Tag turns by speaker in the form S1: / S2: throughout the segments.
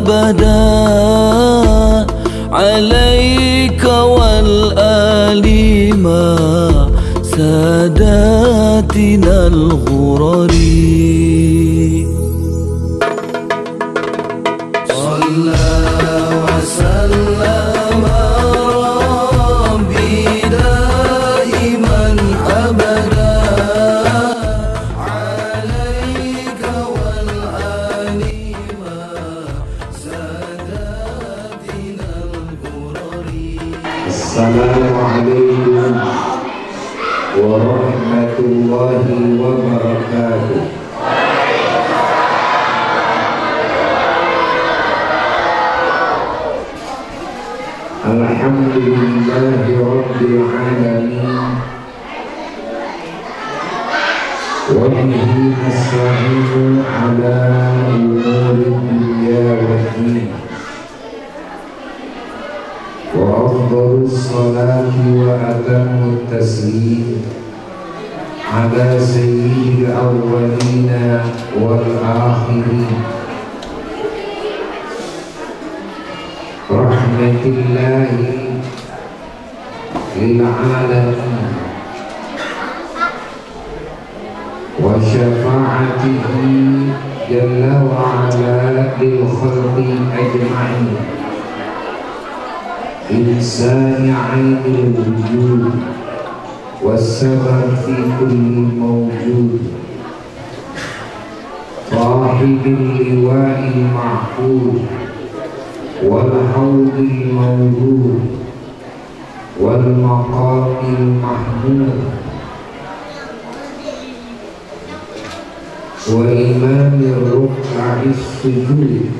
S1: أبدا عليك والآل ما ساداتنا الغرر صلى وسلم ربي دائما أبدا عليك والآل ما ساداتنا الغرر.
S2: السلام عليكم ورحمة الله وبركاته. Alhamdulillahi Rabbil Alamin wa bihi nasta'inu ala umuri dunya waddin wa afdalus salati wa atamut taslim ala sayyidil awwalina wal akhirin rahmatillahi lil alamin wa syafa'atihi jalla wa ala lil khalqi ajma'in insani 'ainil wujud was-sabab fi kulli mawjud sahibil liwa'il mahfuz wal haudil mawrud wal maqamil mahmud wa imamir ruk'a'is sujud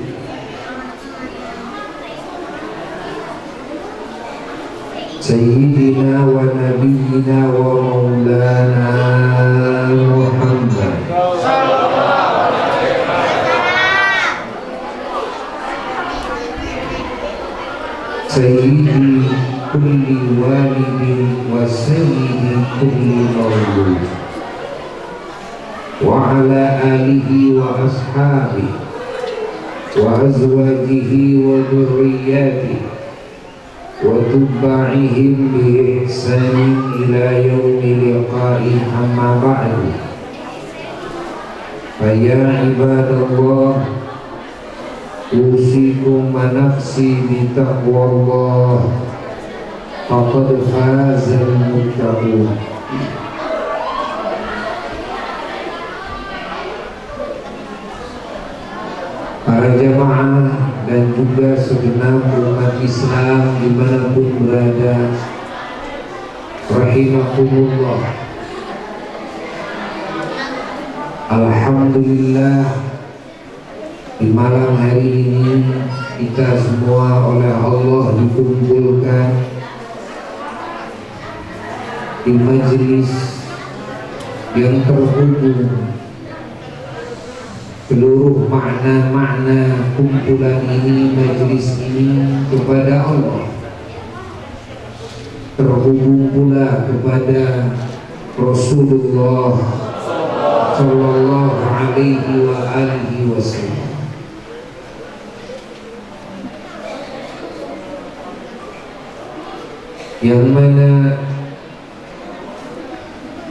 S2: sayyidina wa nabiyyina wa maulana Muhammad sayyidi kulli walidin wa sayyidi kulli mawlud wa ala alihi wa ashabihi wa azwajihi wa dhurriyyatihi wa tubba'ihim bi ihsanin ila yaumi liqa'i amma ba'du. Fa ya ibadallah usikum wa nafsi bi taqwallah faqad fazal muttaqun. Para jamaah dan juga segenap umat Islam dimanapun berada, rahimakumullah. Alhamdulillah, di malam hari ini kita semua oleh Allah dikumpulkan di majelis yang terhubung seluruh makna-makna kumpulan ini, majelis ini kepada Allah, terhubung pula kepada Rasulullah Sallallahu Alaihi wa alihi wasallam. Yang mana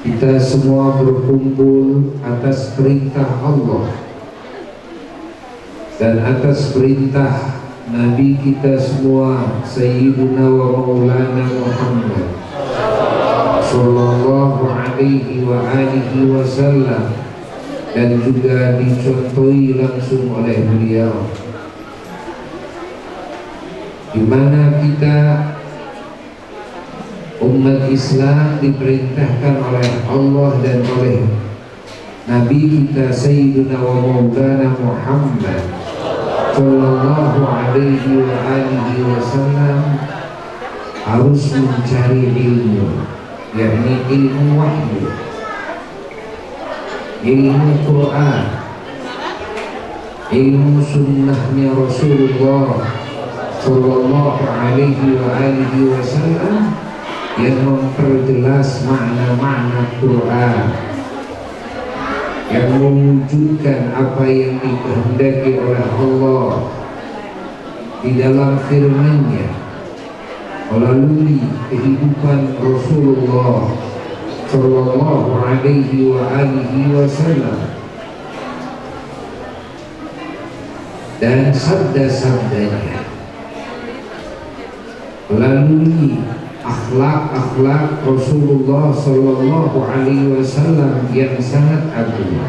S2: kita semua berkumpul atas perintah Allah dan atas perintah Nabi kita semua Sayyiduna wa Maulana Muhammad Sallallahu Alaihi wa alihi wasallam, dan juga dicontohi langsung oleh beliau, di mana kita umat Islam diperintahkan oleh Allah dan oleh Nabi kita Sayyiduna wa Maulana Muhammad Sallallahu Alaihi wa alihi wasallam harus mencari ilmu, yakni ilmu wahyu, ilmu Quran, ilmu sunnahnya Rasulullah Sallallahu Alaihi wa alihi wasallam yang memperjelas makna-makna Quran, yang mewujudkan apa yang dikehendaki oleh Allah di dalam firman-Nya melalui kehidupan Rasulullah Sallallahu Alaihi Wasallam dan sabda-sabdanya, melalui akhlak-akhlak Rasulullah Sallallahu Alaihi Wasallam yang sangat agung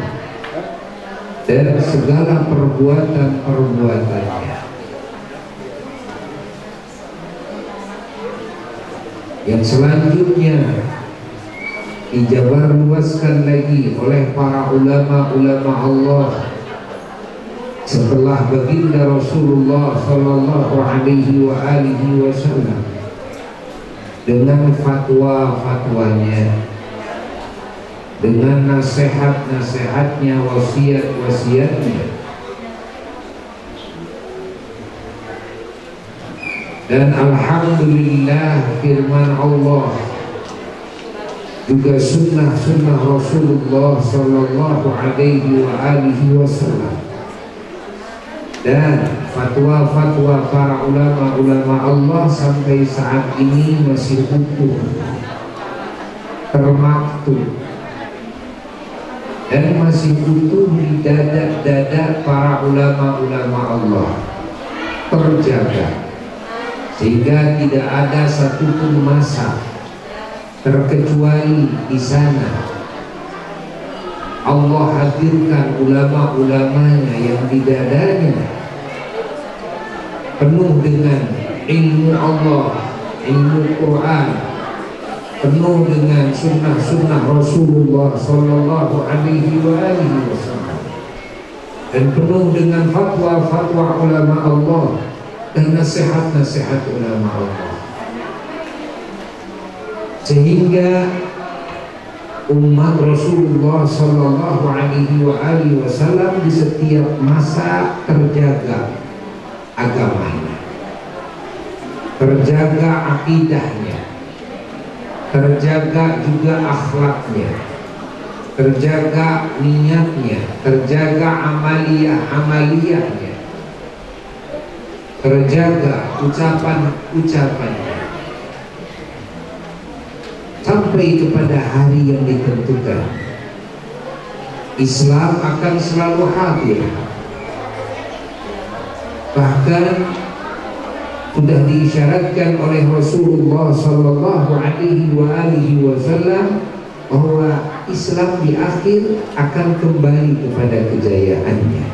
S2: dan segala perbuatan-perbuatannya. Yang selanjutnya dijabar luaskan lagi oleh para ulama-ulama Allah setelah baginda Rasulullah Sallallahu Alaihi Wasallam dengan fatwa-fatwanya, dengan nasihat-nasihatnya, wasiat-wasiatnya, dan alhamdulillah firman Allah juga sunnah-sunnah Rasulullah Sallallahu Alaihi Wasallam dan fatwa-fatwa para ulama-ulama Allah sampai saat ini masih utuh, termaktub, dan masih utuh di dada para ulama-ulama Allah, terjaga, sehingga tidak ada satupun masa terkecuali di sana Allah hadirkan ulama-ulamanya yang di dadanya penuh dengan ilmu Allah, ilmu Quran, penuh dengan sunnah-sunnah Rasulullah Sallallahu Alaihi Wasallam, dan penuh dengan fatwa-fatwa ulama Allah dan nasihat-nasihat ulama Allah, sehingga umat Rasulullah Sallallahu Alaihi Wasallam di setiap masa terjaga agamanya, terjaga akidahnya, terjaga juga akhlaknya, terjaga niatnya, terjaga amaliyahnya, terjaga ucapan-ucapannya, sampai kepada hari yang ditentukan. Islam akan selalu hadir. Bahkan sudah diisyaratkan oleh Rasulullah Sallallahu Alaihi Wasallam bahwa Islam di akhir akan kembali kepada kejayaannya,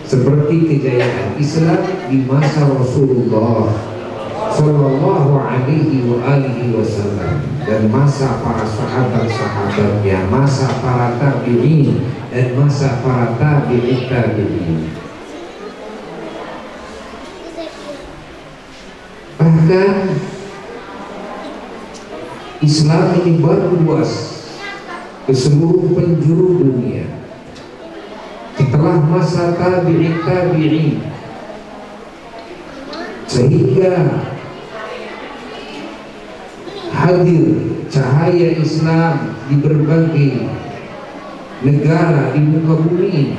S2: seperti kejayaan Islam di masa Rasulullah Sallallahu Alaihi Wasallam dan masa para sahabat-sahabatnya, masa para tabi'in dan masa para tabi'in. Bahkan Islam ini berluas ke seluruh penjuru dunia setelah masa tabi'in, sehingga hadir cahaya Islam di berbagai negara di muka bumi.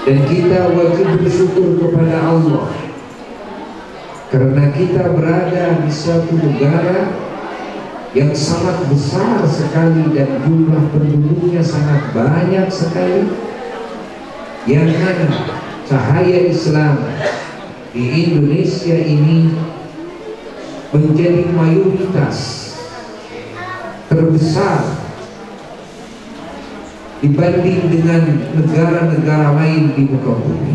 S2: Dan kita wajib bersyukur kepada Allah karena kita berada di suatu negara yang sangat besar sekali dan jumlah penduduknya sangat banyak sekali, yang mana cahaya Islam di Indonesia ini menjadi mayoritas terbesar dibanding dengan negara-negara lain di muka bumi.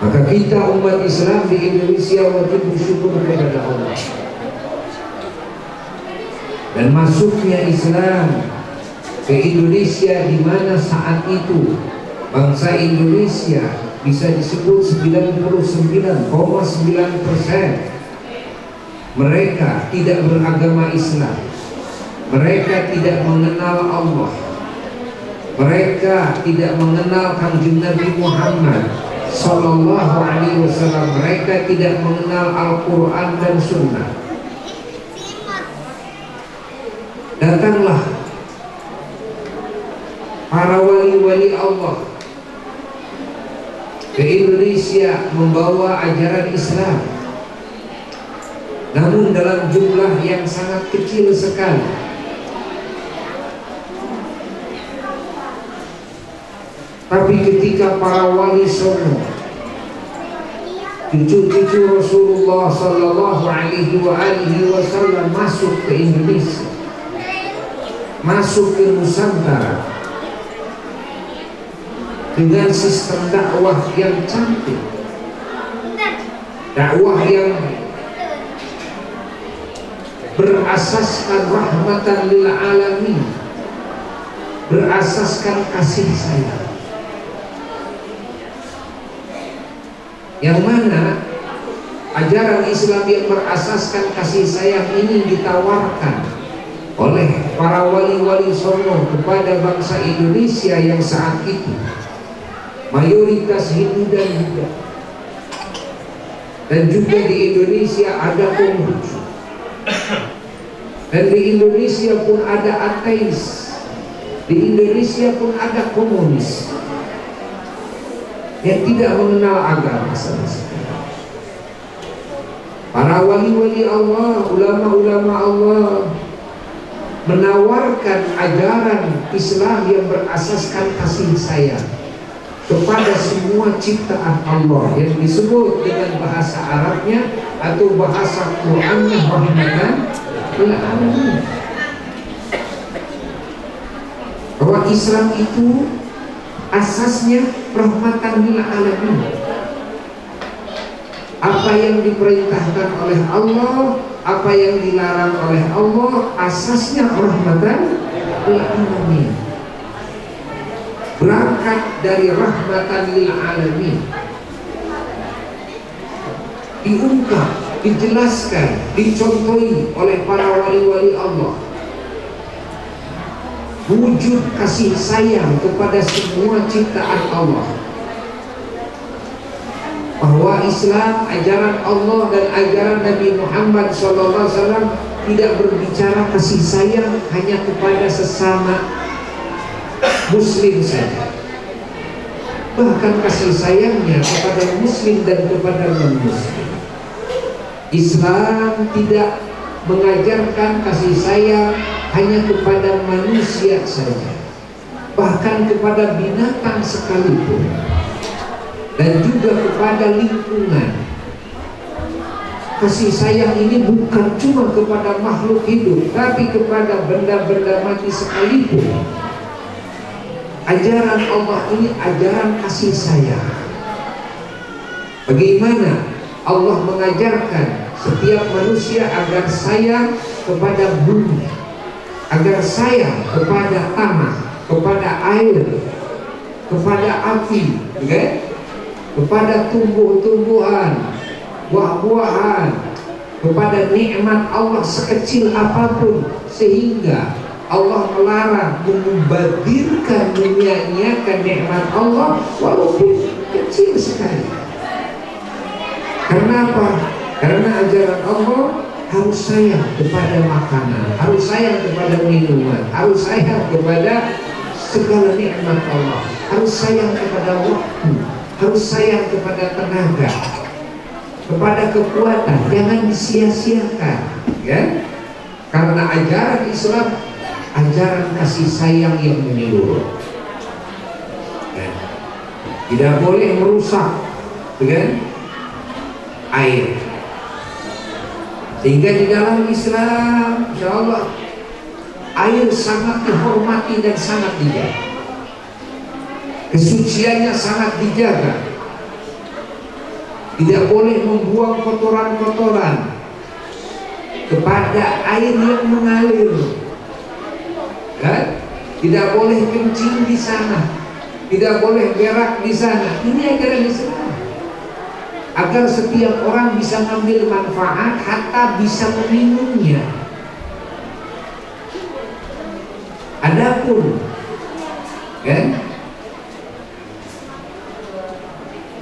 S2: Maka kita umat Islam di Indonesia wajib bersyukur kepada Allah. Dan masuknya Islam ke Indonesia di mana saat itu bangsa Indonesia bisa disebut 99,9% mereka tidak beragama Islam. Mereka tidak mengenal Allah. Mereka tidak mengenal Kanjeng Nabi Muhammad Sallallahu Alaihi Wasallam. Mereka tidak mengenal Al-Quran dan Sunnah. Datanglah para wali-wali Allah ke Indonesia membawa ajaran Islam, namun dalam jumlah yang sangat kecil sekali. Tapi ketika para wali songo, cucu-cucu Rasulullah Sallallahu Alaihi Wasallam masuk ke Indonesia, masuk ke Nusantara dengan sistem dakwah yang cantik, dakwah yang berasaskan rahmatan lil alamin, berasaskan kasih sayang, yang mana ajaran Islam yang berasaskan kasih sayang ini ditawarkan oleh para wali-wali songo kepada bangsa Indonesia yang saat itu mayoritas Hindu dan Buddha, dan juga di Indonesia ada Konghucu, dan di Indonesia pun ada ateis, di Indonesia pun ada komunis yang tidak mengenal agama sama sekali. Para wali-wali Allah, ulama-ulama Allah menawarkan ajaran Islam yang berasaskan kasih sayang kepada semua ciptaan Allah, yang disebut dengan bahasa Arabnya atau bahasa Qur'annya rahmatan lil alamin. Bahwa Islam itu asasnya rahmatan lil alamin. Apa yang diperintahkan oleh Allah, apa yang dilarang oleh Allah, asasnya rahmatan lil alamin. Berangkat dari rahmatan lil alamin, diungkap, dijelaskan, dicontohi oleh para wali-wali Allah wujud kasih sayang kepada semua ciptaan Allah, bahwa Islam, ajaran Allah dan ajaran Nabi Muhammad SAW tidak berbicara kasih sayang hanya kepada sesama Muslim saja, bahkan kasih sayangnya kepada Muslim dan kepada non-Muslim. Islam tidak mengajarkan kasih sayang hanya kepada manusia saja, bahkan kepada binatang sekalipun, dan juga kepada lingkungan. Kasih sayang ini bukan cuma kepada makhluk hidup, tapi kepada benda-benda mati sekalipun. Ajaran Allah ini ajaran kasih sayang. Bagaimana Allah mengajarkan setiap manusia agar sayang kepada bumi, agar sayang kepada tanah, kepada air, kepada api, okay? Kepada tumbuh-tumbuhan, buah-buahan, kepada nikmat Allah sekecil apapun, sehingga Allah melarang membadirkan, menyia-nyiakan nikmat Allah walaupun kecil sekali. Karena apa? Karena ajaran Allah harus sayang kepada makanan, harus sayang kepada minuman, harus sayang kepada segala nikmat Allah, harus sayang kepada waktu, harus sayang kepada tenaga, kepada kekuatan, jangan disia-siakan, ya? Karena ajaran Islam ajaran kasih sayang yang menyeluruh, ya? Tidak boleh merusak, kan? Air. Sehingga di dalam Islam, insya Allah, air sangat dihormati dan sangat dijaga. Kesuciannya sangat dijaga. Tidak boleh membuang kotoran-kotoran kepada air yang mengalir, kan? Tidak boleh kencing di sana, tidak boleh berak di sana. Ini ajaran Islam, agar setiap orang bisa mengambil manfaat, hatta bisa meminumnya. Adapun, kan,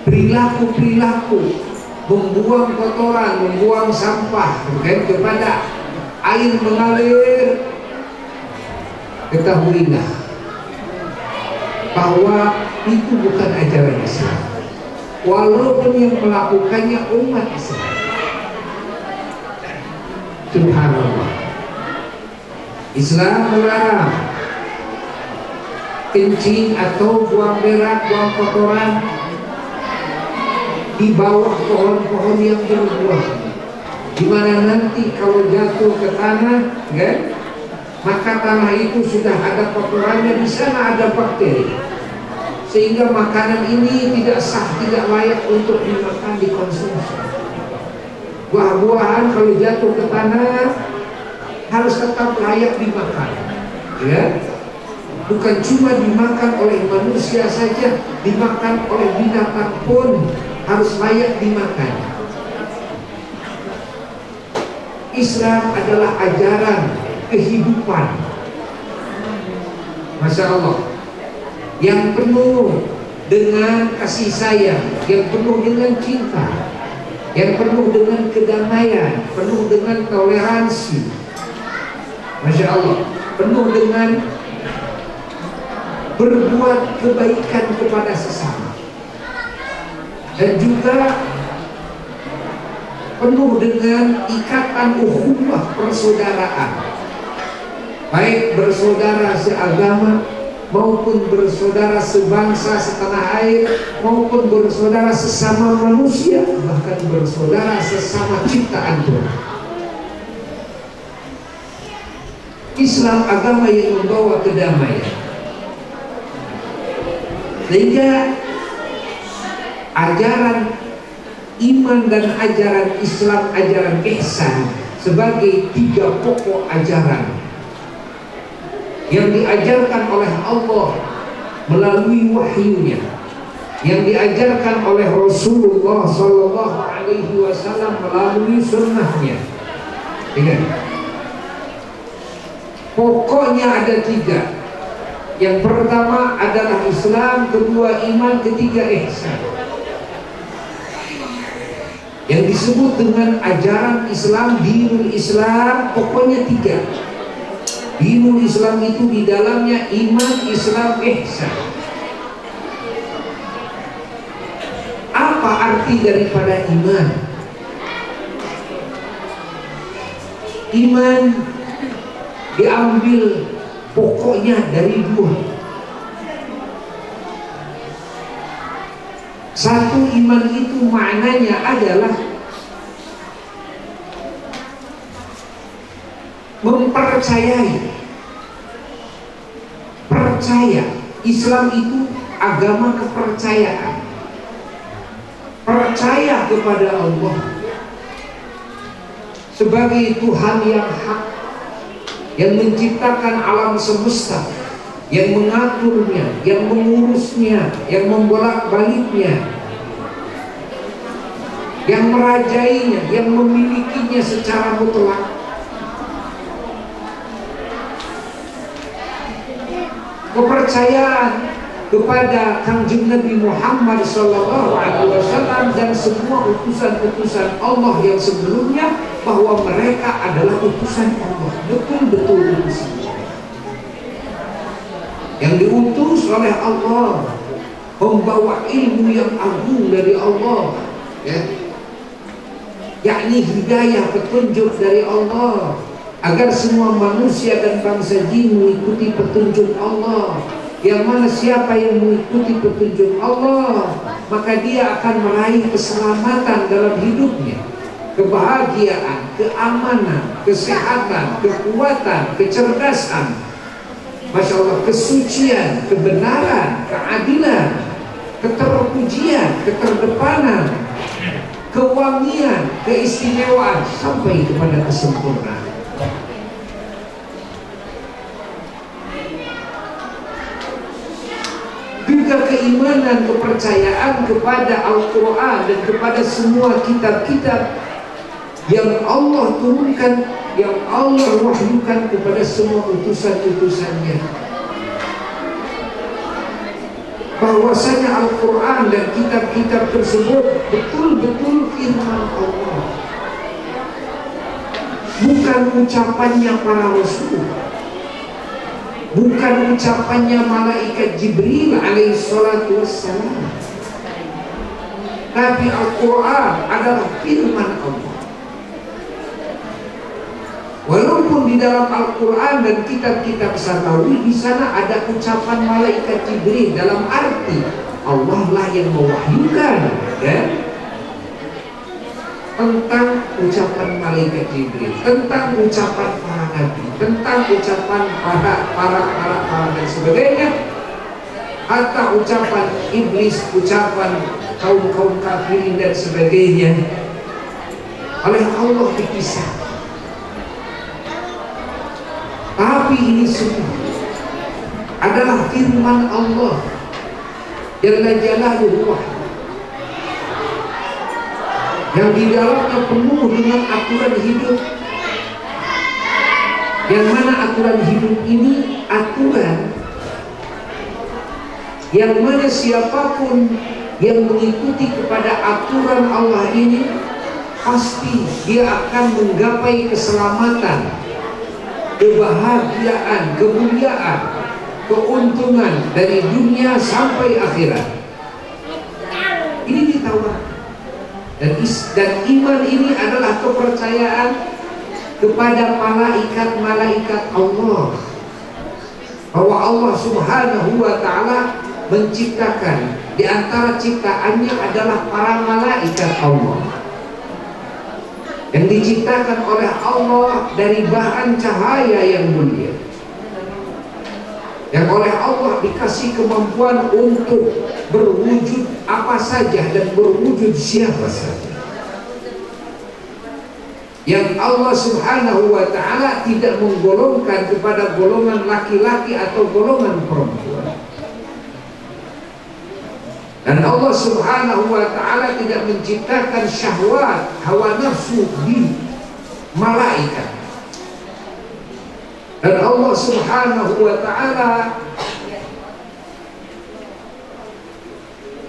S2: perilaku-perilaku membuang kotoran, membuang sampah, kan, kepada air mengalir, ketahuilah bahwa itu bukan ajaran Islam, walaupun yang melakukannya umat Islam. Subhanallah. Islam melarang kencing atau buang berak, buang kotoran di bawah pohon-pohon yang berbuah, di mana nanti kalau jatuh ke tanah, kan, maka tanah itu sudah ada kotorannya, di sana ada bakteri, sehingga makanan ini tidak sah, tidak layak untuk dimakan, dikonsumsi. Buah-buahan kalau jatuh ke tanah harus tetap layak dimakan, ya. Bukan cuma dimakan oleh manusia saja, dimakan oleh binatang pun harus layak dimakan. Islam adalah ajaran kehidupan, Masya Allah, yang penuh dengan kasih sayang, yang penuh dengan cinta, yang penuh dengan kedamaian, penuh dengan toleransi, Masya Allah, penuh dengan berbuat kebaikan kepada sesama, dan juga penuh dengan ikatan ukhuwah persaudaraan, baik bersaudara seagama maupun bersaudara sebangsa setanah air, maupun bersaudara sesama manusia, bahkan bersaudara sesama ciptaan Tuhan. Islam agama yang membawa kedamaian, sehingga ajaran iman dan ajaran Islam, ajaran ihsan sebagai 3 pokok ajaran yang diajarkan oleh Allah melalui wahyunya, yang diajarkan oleh Rasulullah Sallallahu Alaihi Wasallam melalui sunnahnya. Ingat, pokoknya ada 3. Yang pertama adalah Islam, kedua iman, ketiga ihsan. Yang disebut dengan ajaran Islam, dinul Islam, pokoknya 3. Dinul Islam itu di dalamnya iman, Islam, ihsan. Apa arti daripada iman? Iman diambil pokoknya dari 2. Satu, iman itu maknanya adalah mempercayai, percaya. Islam itu agama kepercayaan, percaya kepada Allah sebagai Tuhan yang hak, yang menciptakan alam semesta, yang mengaturnya, yang mengurusnya, yang membolak-baliknya, yang merajainya, yang memilikinya secara mutlak. Kepercayaan kepada Kanjeng Nabi Muhammad SAW dan semua utusan-utusan Allah yang sebelumnya, bahwa mereka adalah utusan Allah, betul-betul utusan yang diutus oleh Allah, membawa ilmu yang agung dari Allah, ya, yakni hidayah, petunjuk dari Allah, agar semua manusia dan bangsa jin mengikuti petunjuk Allah. Yang mana siapa yang mengikuti petunjuk Allah, maka dia akan meraih keselamatan dalam hidupnya, kebahagiaan, keamanan, kesehatan, kekuatan, kecerdasan, Masya Allah, kesucian, kebenaran, keadilan, keterpujian, keterdepanan, kewangian, keistimewaan, sampai kepada kesempurnaan. Juga keimanan, kepercayaan kepada Al-Quran dan kepada semua kitab-kitab yang Allah turunkan, yang Allah wahyukan kepada semua utusan-utusannya, bahwasanya Al-Quran dan kitab-kitab tersebut betul-betul firman Allah, bukan ucapannya para rasul, bukan ucapannya malaikat Jibril alaihi salatu wassalam, tapi Al-Quran adalah firman Allah. Walaupun di dalam Al-Quran dan kitab-kitab samawi di sana ada ucapan malaikat Jibril dalam arti Allah lah yang mewahyukan, ya, tentang ucapan malaikat Jibril, tentang ucapan para nabi, tentang ucapan para dan sebagainya, hatta ucapan iblis, ucapan kaum kafirin dan sebagainya oleh Allah dipisah. Tapi ini semua adalah firman Allah Jalla Jalaluhu, yang di dalamnya penuh dengan aturan hidup, yang mana aturan hidup ini aturan yang mana siapapun yang mengikuti kepada aturan Allah ini pasti dia akan menggapai keselamatan, kebahagiaan, kemuliaan, keuntungan dari dunia sampai akhirat. Ini ditawarkan. Dan iman ini adalah kepercayaan kepada malaikat-malaikat Allah, bahwa Allah subhanahu wa ta'ala menciptakan, di antara ciptaannya adalah para malaikat Allah yang diciptakan oleh Allah dari bahan cahaya yang mulia, yang oleh Allah dikasih kemampuan untuk berwujud apa saja dan berwujud siapa saja, yang Allah subhanahu wa ta'ala tidak menggolongkan kepada golongan laki-laki atau golongan perempuan. Dan Allah subhanahu wa ta'ala tidak menciptakan syahwat, hawa nafsu di malaikat. Dan Allah subhanahu wa ta'ala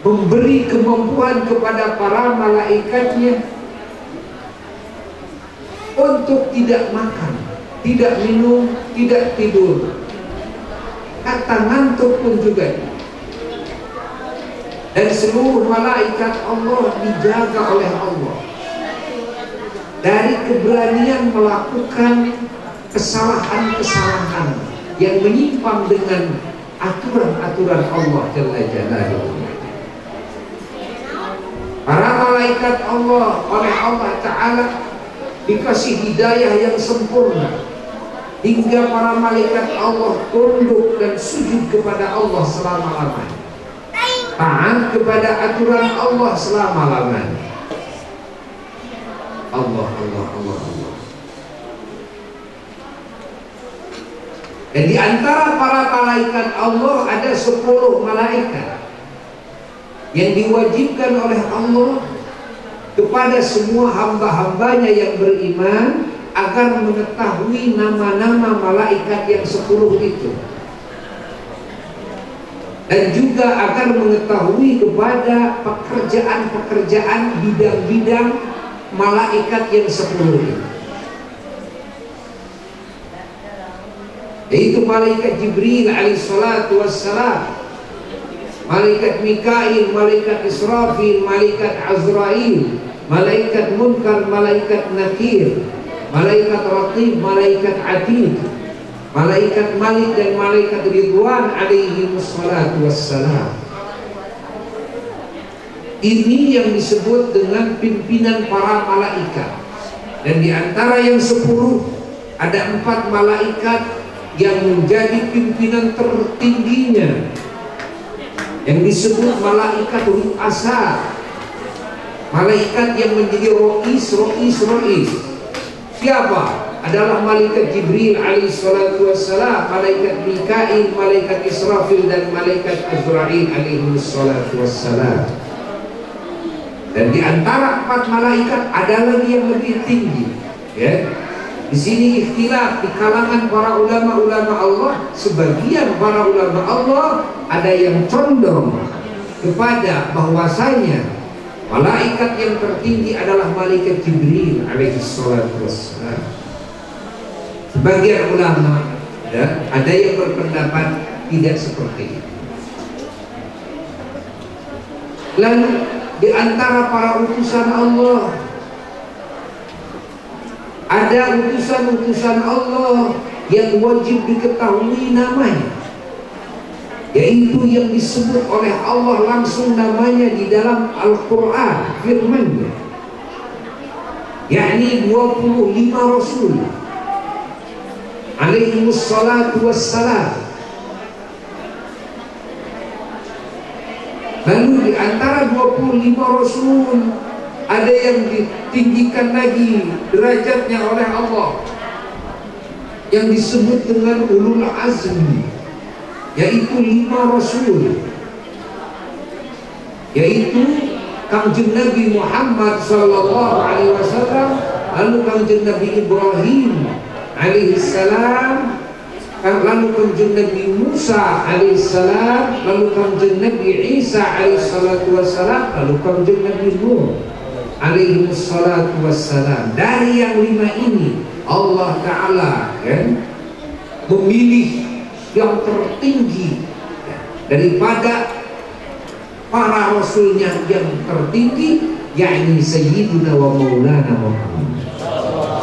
S2: memberi kemampuan kepada para malaikatnya untuk tidak makan, tidak minum, tidak tidur, hatta ngantuk pun juga. Dan seluruh malaikat Allah dijaga oleh Allah dari keberanian melakukan kesalahan-kesalahan yang menyimpang dengan aturan-aturan Allah Jalla Jalaluhu. Para malaikat Allah oleh Allah Ta'ala dikasih hidayah yang sempurna, hingga para malaikat Allah tunduk dan sujud kepada Allah selama-lamanya, taat kepada aturan Allah selama-lamanya. Allah. Dan di antara para malaikat Allah ada 10 malaikat yang diwajibkan oleh Allah kepada semua hamba-hambanya yang beriman agar mengetahui nama-nama malaikat yang 10 itu, dan juga agar mengetahui kepada pekerjaan-pekerjaan bidang-bidang malaikat yang 10 itu, yaitu malaikat Jibril alaihissalatu wassalam, malaikat Mikail, malaikat Israfil, malaikat Azrail, malaikat Munkar, malaikat Nakir, malaikat Raqib, malaikat Atid, malaikat Malik, dan malaikat Ridwan alaihi wassalatu wassalam. Ini yang disebut dengan pimpinan para malaikat. Dan di antara yang 10 ada 4 malaikat yang menjadi pimpinan tertingginya, yang disebut malaikat ru'asa, malaikat yang menjadi rois. Siapa? Adalah malaikat Jibril alaihissalatu wassalam, malaikat Mikail, malaikat Israfil, dan malaikat Azrail alaihissalatu wassalam. Dan di antara 4 malaikat ada lagi yang lebih tinggi, ya. Di sini ikhtilaf di kalangan para ulama-ulama Allah. Sebagian para ulama Allah ada yang condong kepada bahwasanya malaikat yang tertinggi adalah malaikat Jibril alaihissalatu wassalam. Sebagian ulama Ya, ada yang berpendapat tidak seperti itu. Lalu di antara para utusan Allah ada utusan-utusan Allah yang wajib diketahui namanya, yaitu yang disebut oleh Allah langsung namanya di dalam Al-Quran, firman-Nya, yakni 25 Rasul alaihi wassalatu wassalam. Lalu di antara 25 Rasul ada yang ditinggikan lagi derajatnya oleh Allah, yang disebut dengan ulul azmi, yaitu 5 Rasul, yaitu Kangjeng Nabi Muhammad sallallahu alaihi wasallam, lalu Kangjeng Nabi Ibrahim alaihi salam, lalu Kangjeng Nabi Musa alaihi salam, lalu Kangjeng Nabi Isa alaihi salatu wassalam, lalu Kangjeng Nabi Nuh alaihi salatu wassalam. Dari yang 5 ini Allah Ta'ala memilih yang tertinggi daripada para rasulnya yang tertinggi, yakni Sayyiduna wa Maulana Muhammad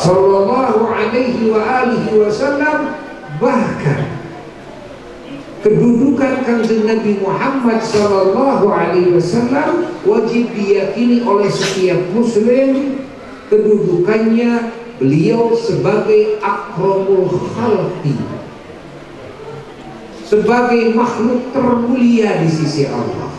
S2: sallallahu alaihi wa alihi wasallam. Bahkan kedudukan Kangjeng Nabi Muhammad sallallahu alaihi wasallam wajib diyakini oleh setiap muslim. Kedudukannya beliau sebagai akramul khalqi, sebagai makhluk termulia di sisi Allah,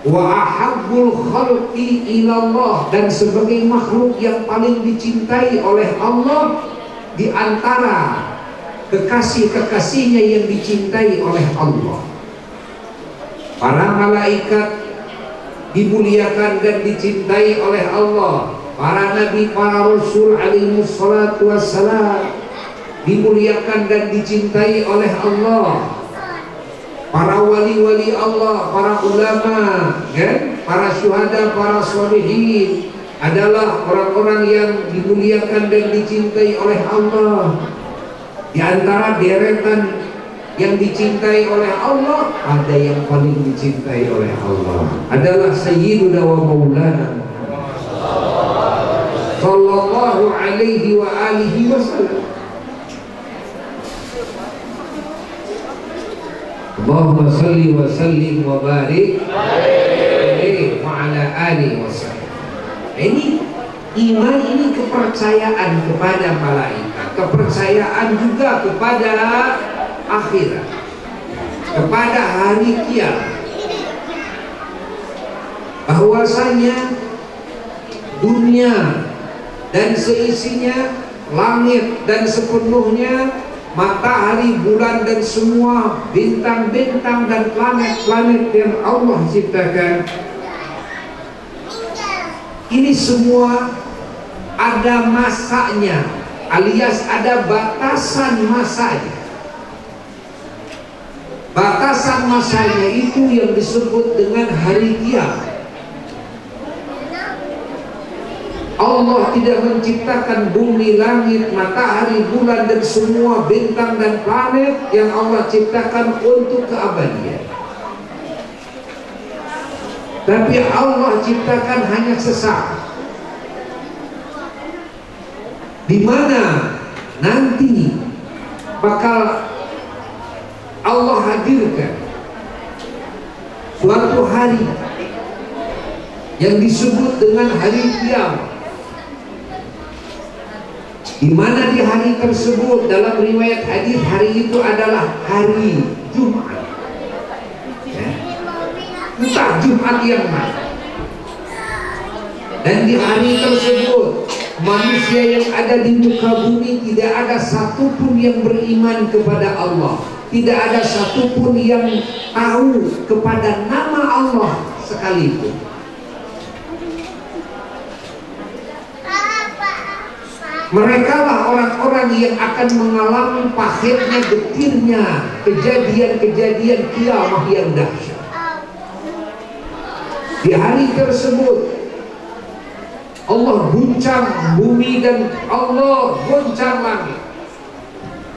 S2: wa ahabbul khalqi ilallah, dan sebagai makhluk yang paling dicintai oleh Allah di antara kekasih-kekasihnya yang dicintai oleh Allah. Para malaikat dimuliakan dan dicintai oleh Allah. Para nabi, para rasul alaihi salatu wassalam dimuliakan dan dicintai oleh Allah. Para wali-wali Allah, para ulama, para syuhada, para sholihin adalah orang-orang yang dimuliakan dan dicintai oleh Allah. Di antara deretan yang dicintai oleh Allah, ada yang paling dicintai oleh Allah adalah Sayyiduna wa Maulana sallallahu alaihi wa alihi wasallam. Allahumma salli wa sallim wa barik alaihi wa ala alihi wasallam. Ini iman, ini kepercayaan kepada malaikat, kepercayaan juga kepada akhirat, kepada hari kiamat, bahwasanya dunia dan seisinya, langit dan sepenuhnya, matahari, bulan dan semua bintang-bintang dan planet-planet yang Allah ciptakan, ini semua ada masanya, alias ada batasan masanya. Batasan masanya itu yang disebut dengan hari kiamat. Allah tidak menciptakan bumi, langit, matahari, bulan dan semua bintang dan planet yang Allah ciptakan untuk keabadian. Tapi Allah ciptakan hanya sesaat, di mana nanti bakal Allah hadirkan suatu hari yang disebut dengan hari kiamat, di mana di hari tersebut dalam riwayat hadis hari itu adalah hari Jumat, entah Jumat yang mana. Dan di hari tersebut manusia yang ada di muka bumi tidak ada satupun yang beriman kepada Allah, tidak ada satupun yang tahu kepada nama Allah sekalipun. Mereka lah orang-orang yang akan mengalami pahitnya, getirnya kejadian-kejadian kiamat yang dahsyat. Di hari tersebut Allah guncang bumi dan Allah guncang langit.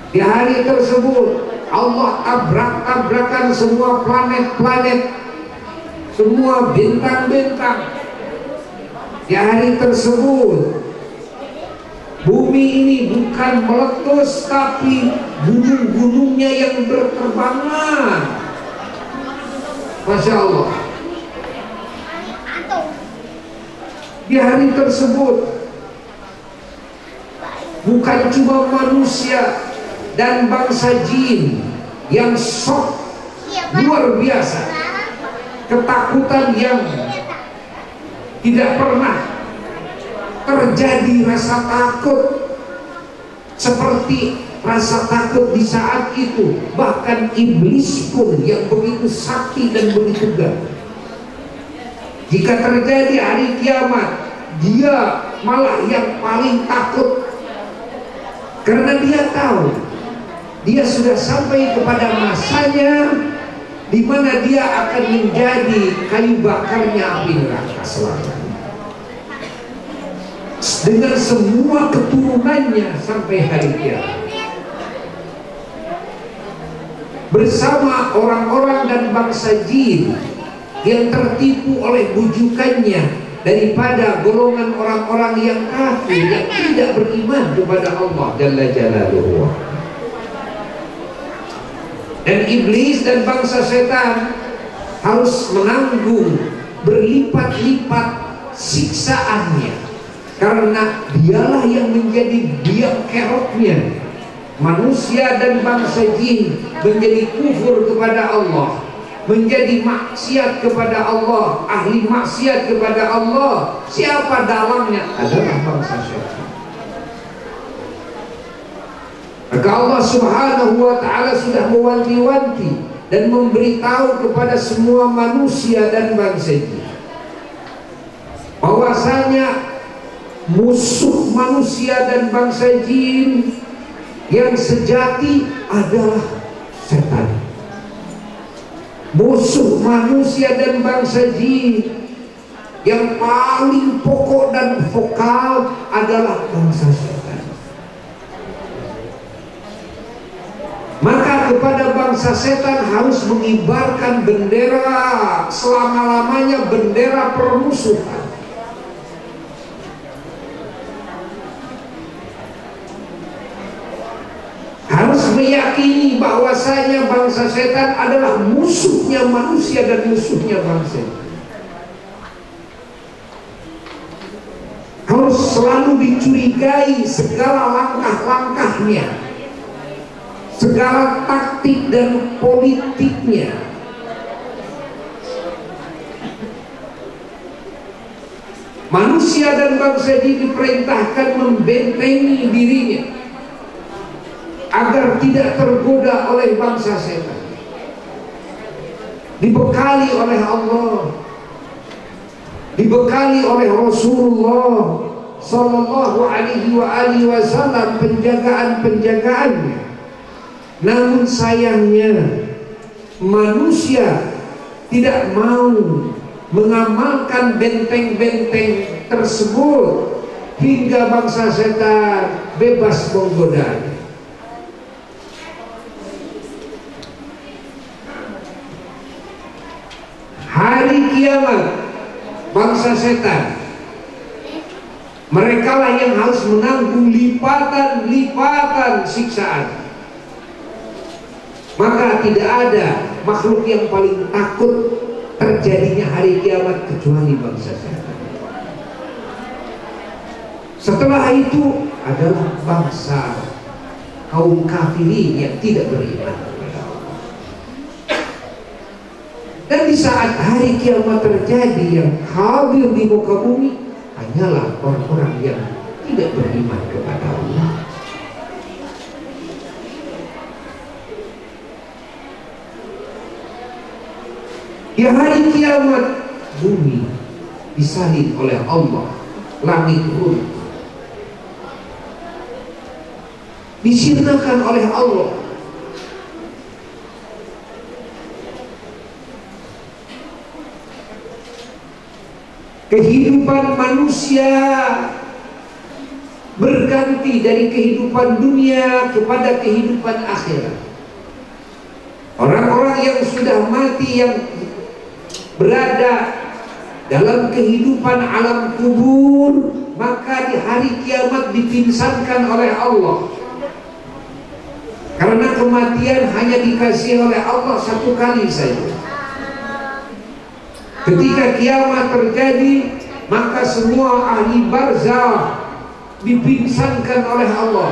S2: Di hari tersebut Allah tabrak-tabrakan semua planet-planet, semua bintang-bintang. Di hari tersebut bumi ini bukan meletus, tapi gunung-gunungnya yang berterbangan. Masya Allah. Di hari tersebut bukan cuma manusia dan bangsa jin yang shock luar biasa, ketakutan yang tidak pernah terjadi, rasa takut seperti rasa takut di saat itu. Bahkan iblis pun yang begitu sakti dan begitu gagah, jika terjadi hari kiamat, dia malah yang paling takut, karena dia tahu dia sudah sampai kepada masanya di mana dia akan menjadi kayu bakarnya api neraka selamanya, dengan semua keturunannya sampai hari kiamat, bersama orang-orang dan bangsa jin yang tertipu oleh bujukannya daripada golongan orang-orang yang kafir, yang tidak beriman kepada Allah Jalla Jalaluhu. Dan iblis dan bangsa setan harus menanggung berlipat-lipat siksaannya, karena dialah yang menjadi biang keroknya. Manusia dan bangsa jin menjadi kufur kepada Allah, menjadi maksiat kepada Allah, ahli maksiat kepada Allah. Siapa dalangnya? Adalah bangsa setan. Maka Allah Subhanahu wa ta'ala sudah mewanti-wanti dan memberitahu kepada semua manusia dan bangsa jin bahwasanya musuh manusia dan bangsa jin yang sejati adalah setan. Musuh manusia dan bangsa jin yang paling pokok dan vokal adalah bangsa setan. Maka kepada bangsa setan harus mengibarkan bendera selama-lamanya, bendera permusuhan. Harus meyakini bahwasanya bangsa setan adalah musuhnya manusia dan musuhnya bangsa. Harus selalu dicurigai segala langkah-langkahnya, segala taktik dan politiknya. Manusia dan bangsa jin diperintahkan membentengi dirinya agar tidak tergoda oleh bangsa setan. Dibekali oleh Allah, dibekali oleh Rasulullah Sallallahu Alaihi Wasallam penjagaan-penjagaannya. Namun sayangnya manusia tidak mau mengamalkan benteng-benteng tersebut, hingga bangsa setan bebas menggoda. Hari kiamat bangsa setan, merekalah yang harus menanggung lipatan-lipatan siksaan. Maka tidak ada makhluk yang paling takut terjadinya hari kiamat kecuali bangsa setan. Setelah itu adalah bangsa kaum kafirin yang tidak beriman kepada Allah. Dan di saat hari kiamat terjadi, yang hadir di muka bumi hanyalah orang-orang yang tidak beriman kepada Allah. Di hari kiamat bumi disalin oleh Allah, langit pun disirnakan oleh Allah. Kehidupan manusia berganti dari kehidupan dunia kepada kehidupan akhirat. Orang-orang yang sudah mati, yang berada dalam kehidupan alam kubur, maka di hari kiamat dipingsankan oleh Allah. Karena kematian hanya dikasih oleh Allah satu kali saja. Ketika kiamat terjadi, maka semua ahli barzakh dipingsankan oleh Allah,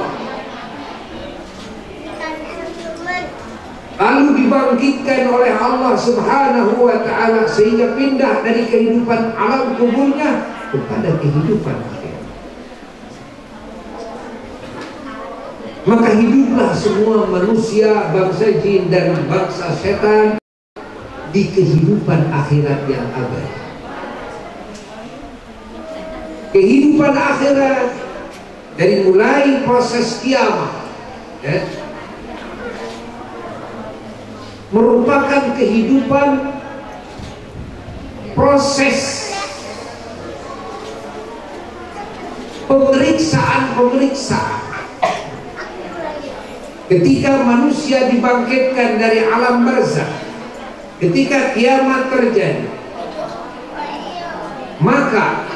S2: lalu dibangkitkan oleh Allah Subhanahu wa ta'ala, sehingga pindah dari kehidupan alam kuburnya kepada kehidupan akhirat. Maka hiduplah semua manusia, bangsa jin dan bangsa setan di kehidupan akhirat yang abadi. Kehidupan akhirat dari mulai proses kiamat, ya, merupakan kehidupan proses pemeriksaan. Ketika manusia dibangkitkan dari alam barzakh, ketika kiamat terjadi, maka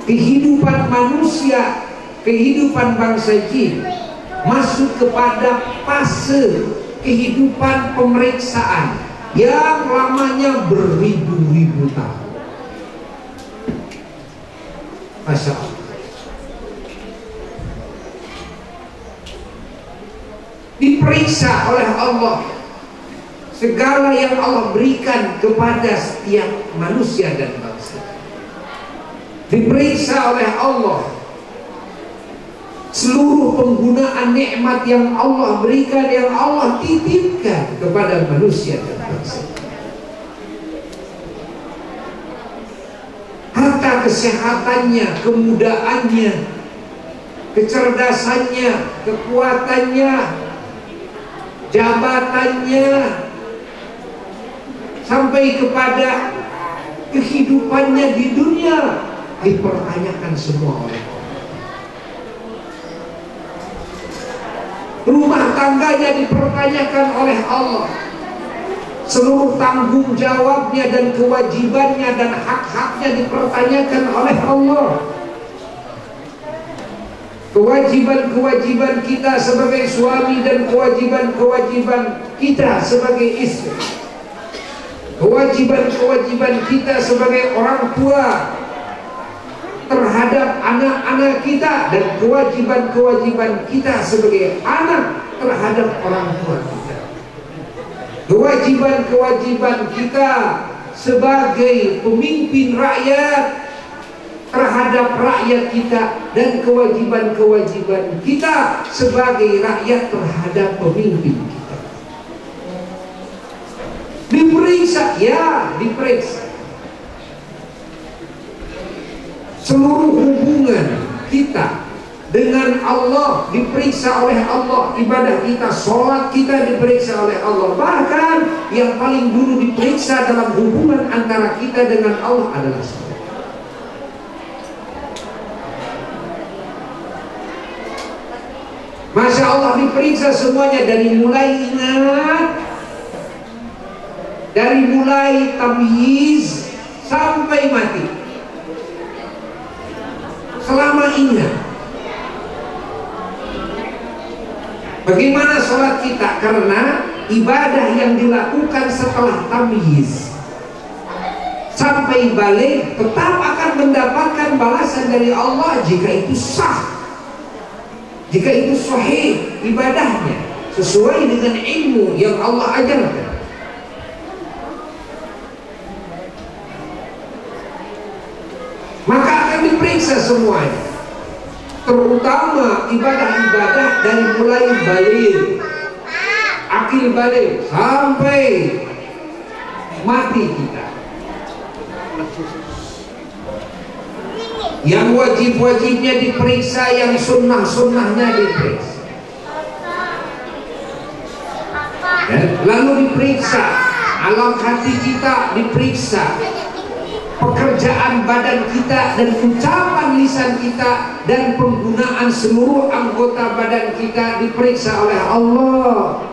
S2: kehidupan manusia, kehidupan bangsa jin masuk kepada fase kehidupan pemeriksaan yang lamanya beribu-ribu tahun. Masya Allah. Diperiksa oleh Allah segala yang Allah berikan kepada setiap manusia dan bangsa. Diperiksa oleh Allah seluruh penggunaan nikmat yang Allah berikan, yang Allah titipkan kepada manusia dan bangsa. Harta kesehatannya, kemudaannya, kecerdasannya, kekuatannya, jabatannya, sampai kepada kehidupannya di dunia dipertanyakan semua oleh Allah. Rumah tangganya dipertanyakan oleh Allah. Seluruh tanggung jawabnya dan kewajibannya dan hak-haknya dipertanyakan oleh Allah. Kewajiban-kewajiban kita sebagai suami dan kewajiban-kewajiban kita sebagai istri, kewajiban-kewajiban kita sebagai orang tua terhadap anak-anak kita, dan kewajiban-kewajiban kita sebagai anak terhadap orang tua kita, kewajiban-kewajiban kita sebagai pemimpin rakyat terhadap rakyat kita, dan kewajiban-kewajiban kita sebagai rakyat terhadap pemimpin kita. Diperiksa, ya diperiksa. Seluruh hubungan kita dengan Allah diperiksa oleh Allah. Ibadah kita, sholat kita diperiksa oleh Allah. Bahkan yang paling dulu diperiksa dalam hubungan antara kita dengan Allah adalah sholat. Masya Allah, diperiksa semuanya, dari mulai ingat, dari mulai tamyiz sampai mati. Selama ingat, bagaimana sholat kita? Karena ibadah yang dilakukan setelah tamyiz sampai balik tetap akan mendapatkan balasan dari Allah jika itu sah, jika itu sahih ibadahnya sesuai dengan ilmu yang Allah ajarkan. Maka akan diperiksa semuanya, terutama ibadah-ibadah dari mulai balik, akil balik sampai mati kita. Yang wajib-wajibnya diperiksa, yang sunnah-sunnahnya diperiksa. Dan lalu diperiksa alam hati kita, diperiksa pekerjaan badan kita dan ucapan lisan kita dan penggunaan seluruh anggota badan kita diperiksa oleh Allah.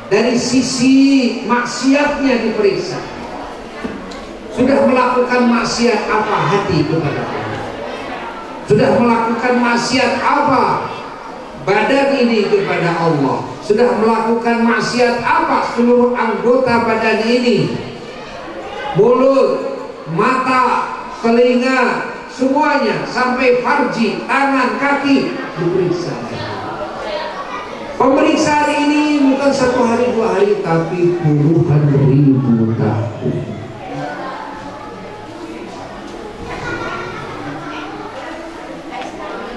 S2: Dari sisi maksiatnya diperiksa. Sudah melakukan maksiat apa hati kepada Allah? Sudah melakukan maksiat apa badan ini kepada Allah? Sudah melakukan maksiat apa seluruh anggota badan ini? Mulut, mata, telinga, semuanya sampai farji, tangan, kaki diperiksa. Pemeriksaan ini bukan 1 hari 2 hari, tapi puluhan ribu tahun.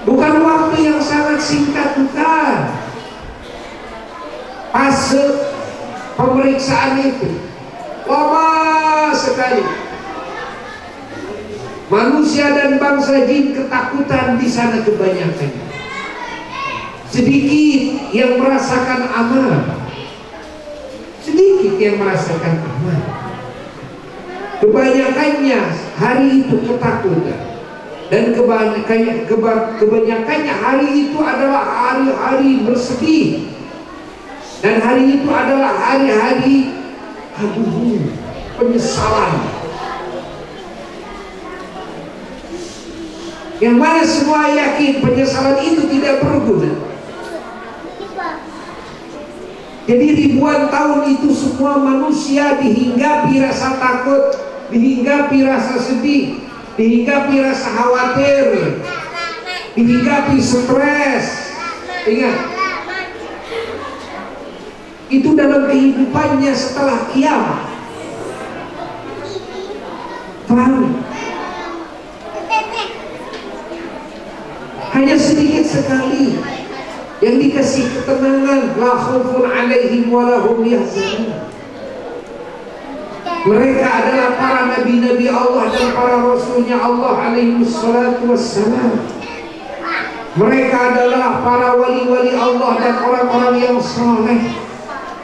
S2: Bukan waktu yang sangat singkat, bukan. Fase pemeriksaan itu lama sekali. Manusia dan bangsa jin ketakutan di sana kebanyakan. Sedikit yang merasakan aman, sedikit yang merasakan aman. Kebanyakannya hari itu ketakutan, dan kebanyakannya hari itu adalah hari-hari bersedih, dan hari itu adalah hari-hari penyesalan. Yang mana semua yakin penyesalan itu tidak berguna. Jadi ribuan tahun itu semua manusia dihinggapi rasa takut, dihinggapi rasa sedih, dihinggapi rasa khawatir, dihinggapi stres. Ingat, itu dalam kehidupannya setelah kiamat. Paham? Hanya sedikit sekali yang dikasih ketenangan, la khaufun alaihim wa lahum yahzanun. Mereka adalah para nabi-nabi Allah dan para rasulnya Allah alaihi wassalatu wassalam. Mereka adalah para wali-wali Allah dan orang-orang yang saleh,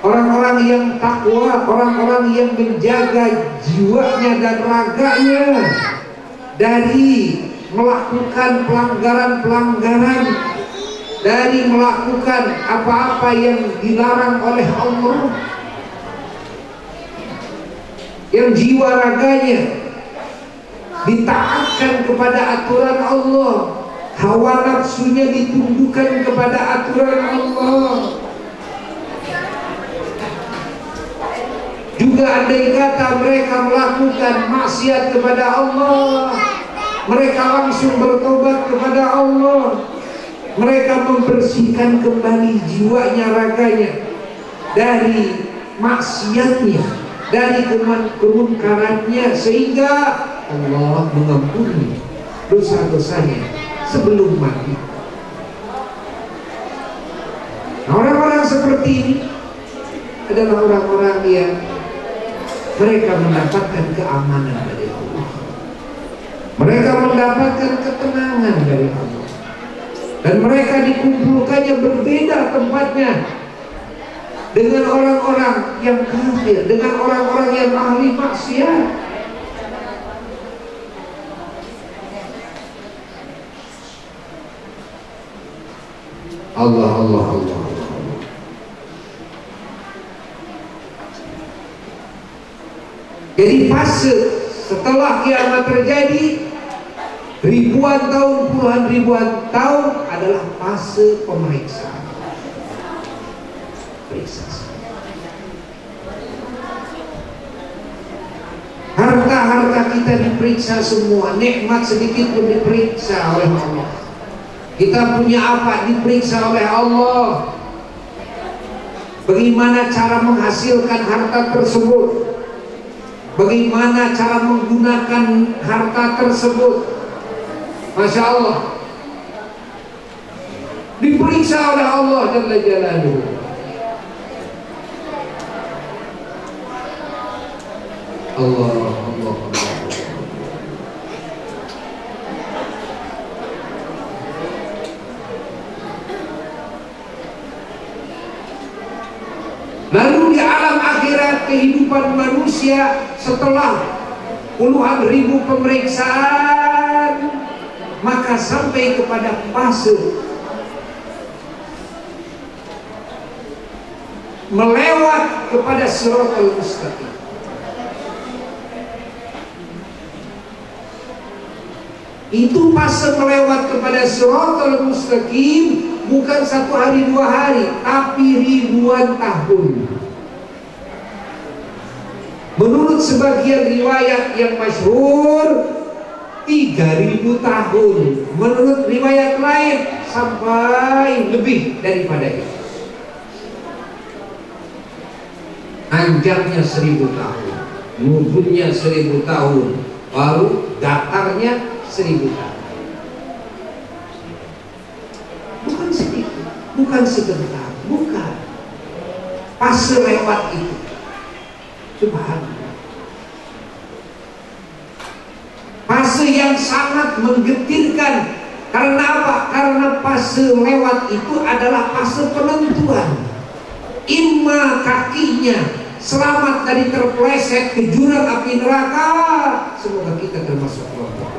S2: orang-orang yang takwa, orang-orang yang menjaga jiwanya dan raganya dari melakukan pelanggaran-pelanggaran, dari melakukan apa-apa yang dilarang oleh Allah, yang jiwa raganya ditaatkan kepada aturan Allah, hawa nafsunya ditundukkan kepada aturan Allah. Juga andai kata mereka melakukan maksiat kepada Allah, mereka langsung bertobat kepada Allah. Mereka membersihkan kembali jiwanya, raganya dari maksiatnya, dari kemungkarannya, sehingga Allah mengampuni dosa-dosanya sebelum mati. Nah, orang-orang seperti ini adalah orang-orang yang mereka mendapatkan keamanan dari Allah. Mereka mendapatkan ketenangan dari Allah. Dan mereka dikumpulkannya berbeda tempatnya dengan orang-orang yang kafir, dengan orang-orang yang ahli maksiat. Allah, Allah, Allah, Allah. Jadi fase setelah kiamat terjadi, ribuan tahun, puluhan ribuan tahun adalah fase pemeriksaan. Harta-harta kita diperiksa semua, nikmat sedikit pun diperiksa oleh Allah. Kita punya apa diperiksa oleh Allah. Bagaimana cara menghasilkan harta tersebut, bagaimana cara menggunakan harta tersebut. Masya Allah, diperiksa oleh Allah Jalla Jalaluhu. Allah, Allah, Allah. Lalu di alam akhirat, kehidupan manusia setelah puluhan ribu pemeriksaan, maka sampai kepada fase melewat kepada Shiratal Mustaqim. Itu fase melewat kepada Shiratal Mustaqim bukan 1 hari 2 hari, tapi ribuan tahun. Menurut sebagian riwayat yang masyhur 3000 tahun. Menurut riwayat lain sampai lebih daripada itu. Panjangnya 1000 tahun, mudurnya 1000 tahun, baru datarnya 1000 tahun. Bukan sedikit, bukan sebentar, bukan. Fase lewat itu. Subhanallah. Fase yang sangat menggetirkan. Karena apa? Karena fase lewat itu adalah fase penentuan. Imma kakinya selamat dari terpeleset ke jurang api neraka, semoga kita termasuk kelompok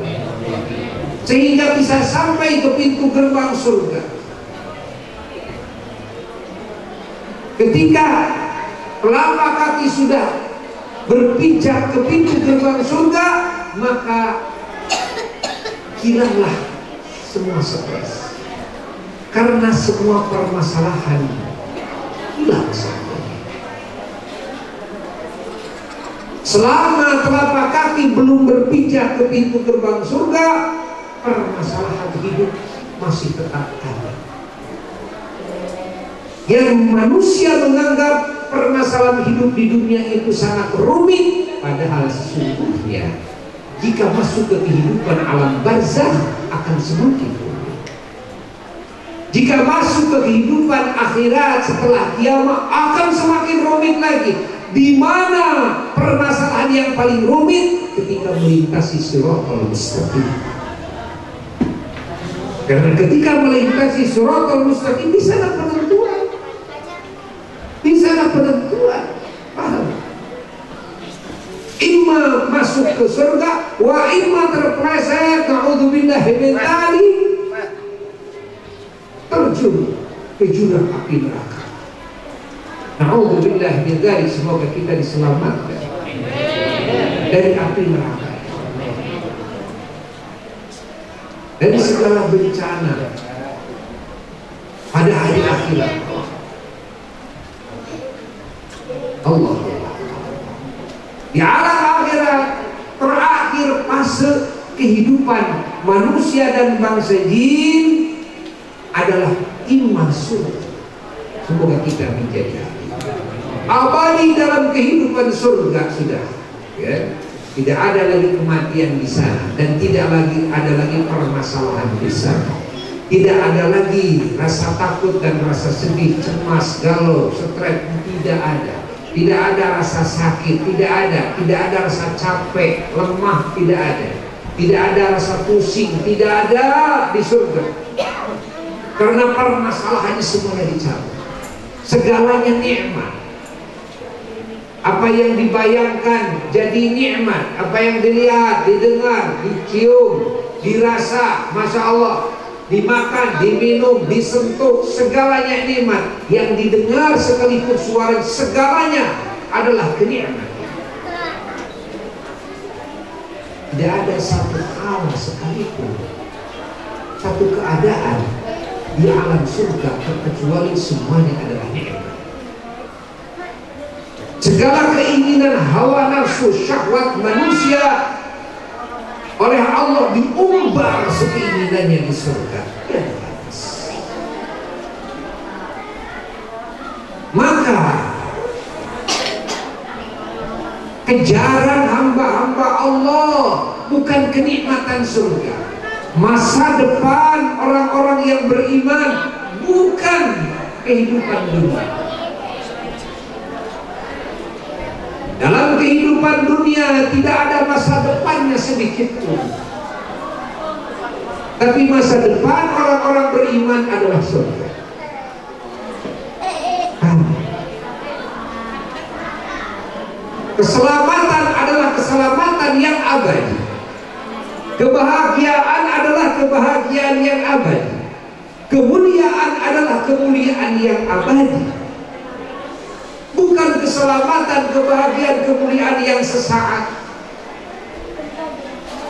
S2: sehingga bisa sampai ke pintu gerbang surga. Ketika telapak kaki sudah berpijak ke pintu gerbang surga, maka hilanglah semua stres, karena semua permasalahan hilang semuanya. Selama telapak kaki belum berpijak ke pintu gerbang surga, permasalahan hidup masih tetap ada. Yang manusia menganggap permasalahan hidup di dunia itu sangat rumit, padahal sesungguhnya jika masuk ke kehidupan alam barzakh akan semakin rumit. Jika masuk ke kehidupan akhirat setelah kiamat akan semakin rumit lagi. Di mana permasalahan yang paling rumit? Ketika melintasi Shiratal Mustaqim. Karena ketika melintasi Shiratal Mustaqim di sana penentuan. Di sana penentuan. Paham? Imma masuk ke surga, wa imma terpleset, na'udzubillahi min dzalik, terjun ke jurang api neraka. Na'udzubillah min dzalik, semoga kita diselamatkan dari api neraka, dari segala bencana pada hari akhirat. Allah di alam akhirat terakhir fase kehidupan manusia dan bangsa jin adalah imma surga. Semoga kita menjadi abadi dalam kehidupan surga sudah, ya. Tidak ada lagi kematian di sana dan tidak lagi ada lagi permasalahan di sana. Tidak ada lagi rasa takut dan rasa sedih, cemas, galau, stres, tidak ada. Tidak ada rasa sakit, tidak ada rasa capek, lemah, tidak ada. Tidak ada rasa pusing, tidak ada di surga. Karena permasalahannya semuanya dicabut. Segalanya nikmat. Apa yang dibayangkan jadi nikmat, apa yang dilihat, didengar, dicium, dirasa, masya Allah, dimakan, diminum, disentuh, segalanya nikmat. Yang didengar sekalipun suara, segalanya adalah kenikmatan. Tidak ada satu hal sekalipun, satu keadaan di alam surga kecuali semuanya adalah nikmat. Segala keinginan hawa nafsu syahwat manusia oleh Allah diumbar sekeinginannya di surga. Maka kejaran hamba-hamba Allah bukan kenikmatan surga. Masa depan orang-orang yang beriman bukan kehidupan dunia. Dalam kehidupan dunia tidak ada masa depannya sedikit pun. Tapi masa depan orang-orang beriman adalah surga. Keselamatan adalah keselamatan kenikmatan yang abadi. Kebahagiaan adalah kebahagiaan yang abadi. Kemuliaan adalah kemuliaan yang abadi. Bukan keselamatan, kebahagiaan, kemuliaan yang sesaat.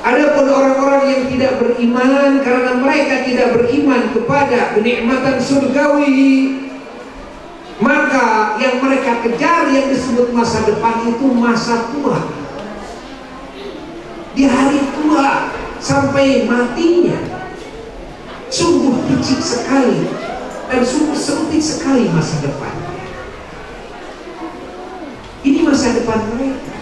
S2: Adapun orang-orang yang tidak beriman, karena mereka tidak beriman kepada kenikmatan surgawi, maka yang mereka kejar yang disebut masa depan itu masa tua. Di hari tua sampai matinya, sungguh kecil sekali dan sungguh sempit sekali masa depan. Ini masa depan mereka.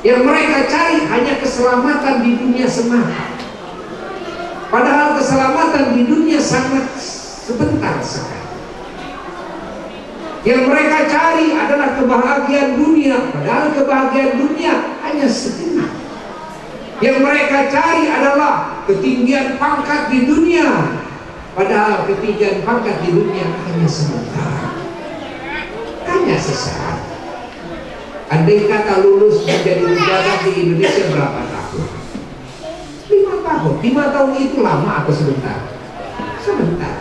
S2: Yang mereka cari hanya keselamatan di dunia semata. Padahal keselamatan di dunia sangat sebentar sekali. Yang mereka cari adalah kebahagiaan dunia. Padahal kebahagiaan dunia hanya sejenak. Yang mereka cari adalah ketinggian pangkat di dunia. Padahal ketinggian pangkat di dunia hanya sebentar, hanya sesaat. Andai kata lulus menjadi pejabat di Indonesia berapa tahun? 5 tahun. 5 tahun itu lama atau sebentar? Sebentar.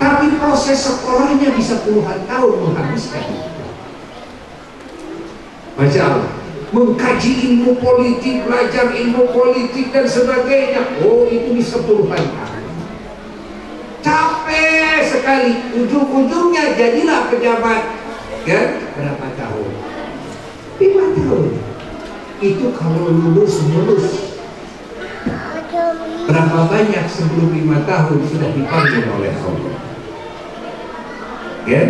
S2: Tapi proses sekolahnya bisa puluhan tahun menghabiskan. Masya Allah. Mengkaji ilmu politik, belajar ilmu politik dan sebagainya. Oh, itu bisa puluhan tahun. Capek sekali. Ujung-ujungnya jadilah pejabat. Kan? Berapa tahun? 5 tahun. Itu kalau lulus. Berapa banyak sebelum 5 tahun sudah dipanggil oleh Allah? Kan?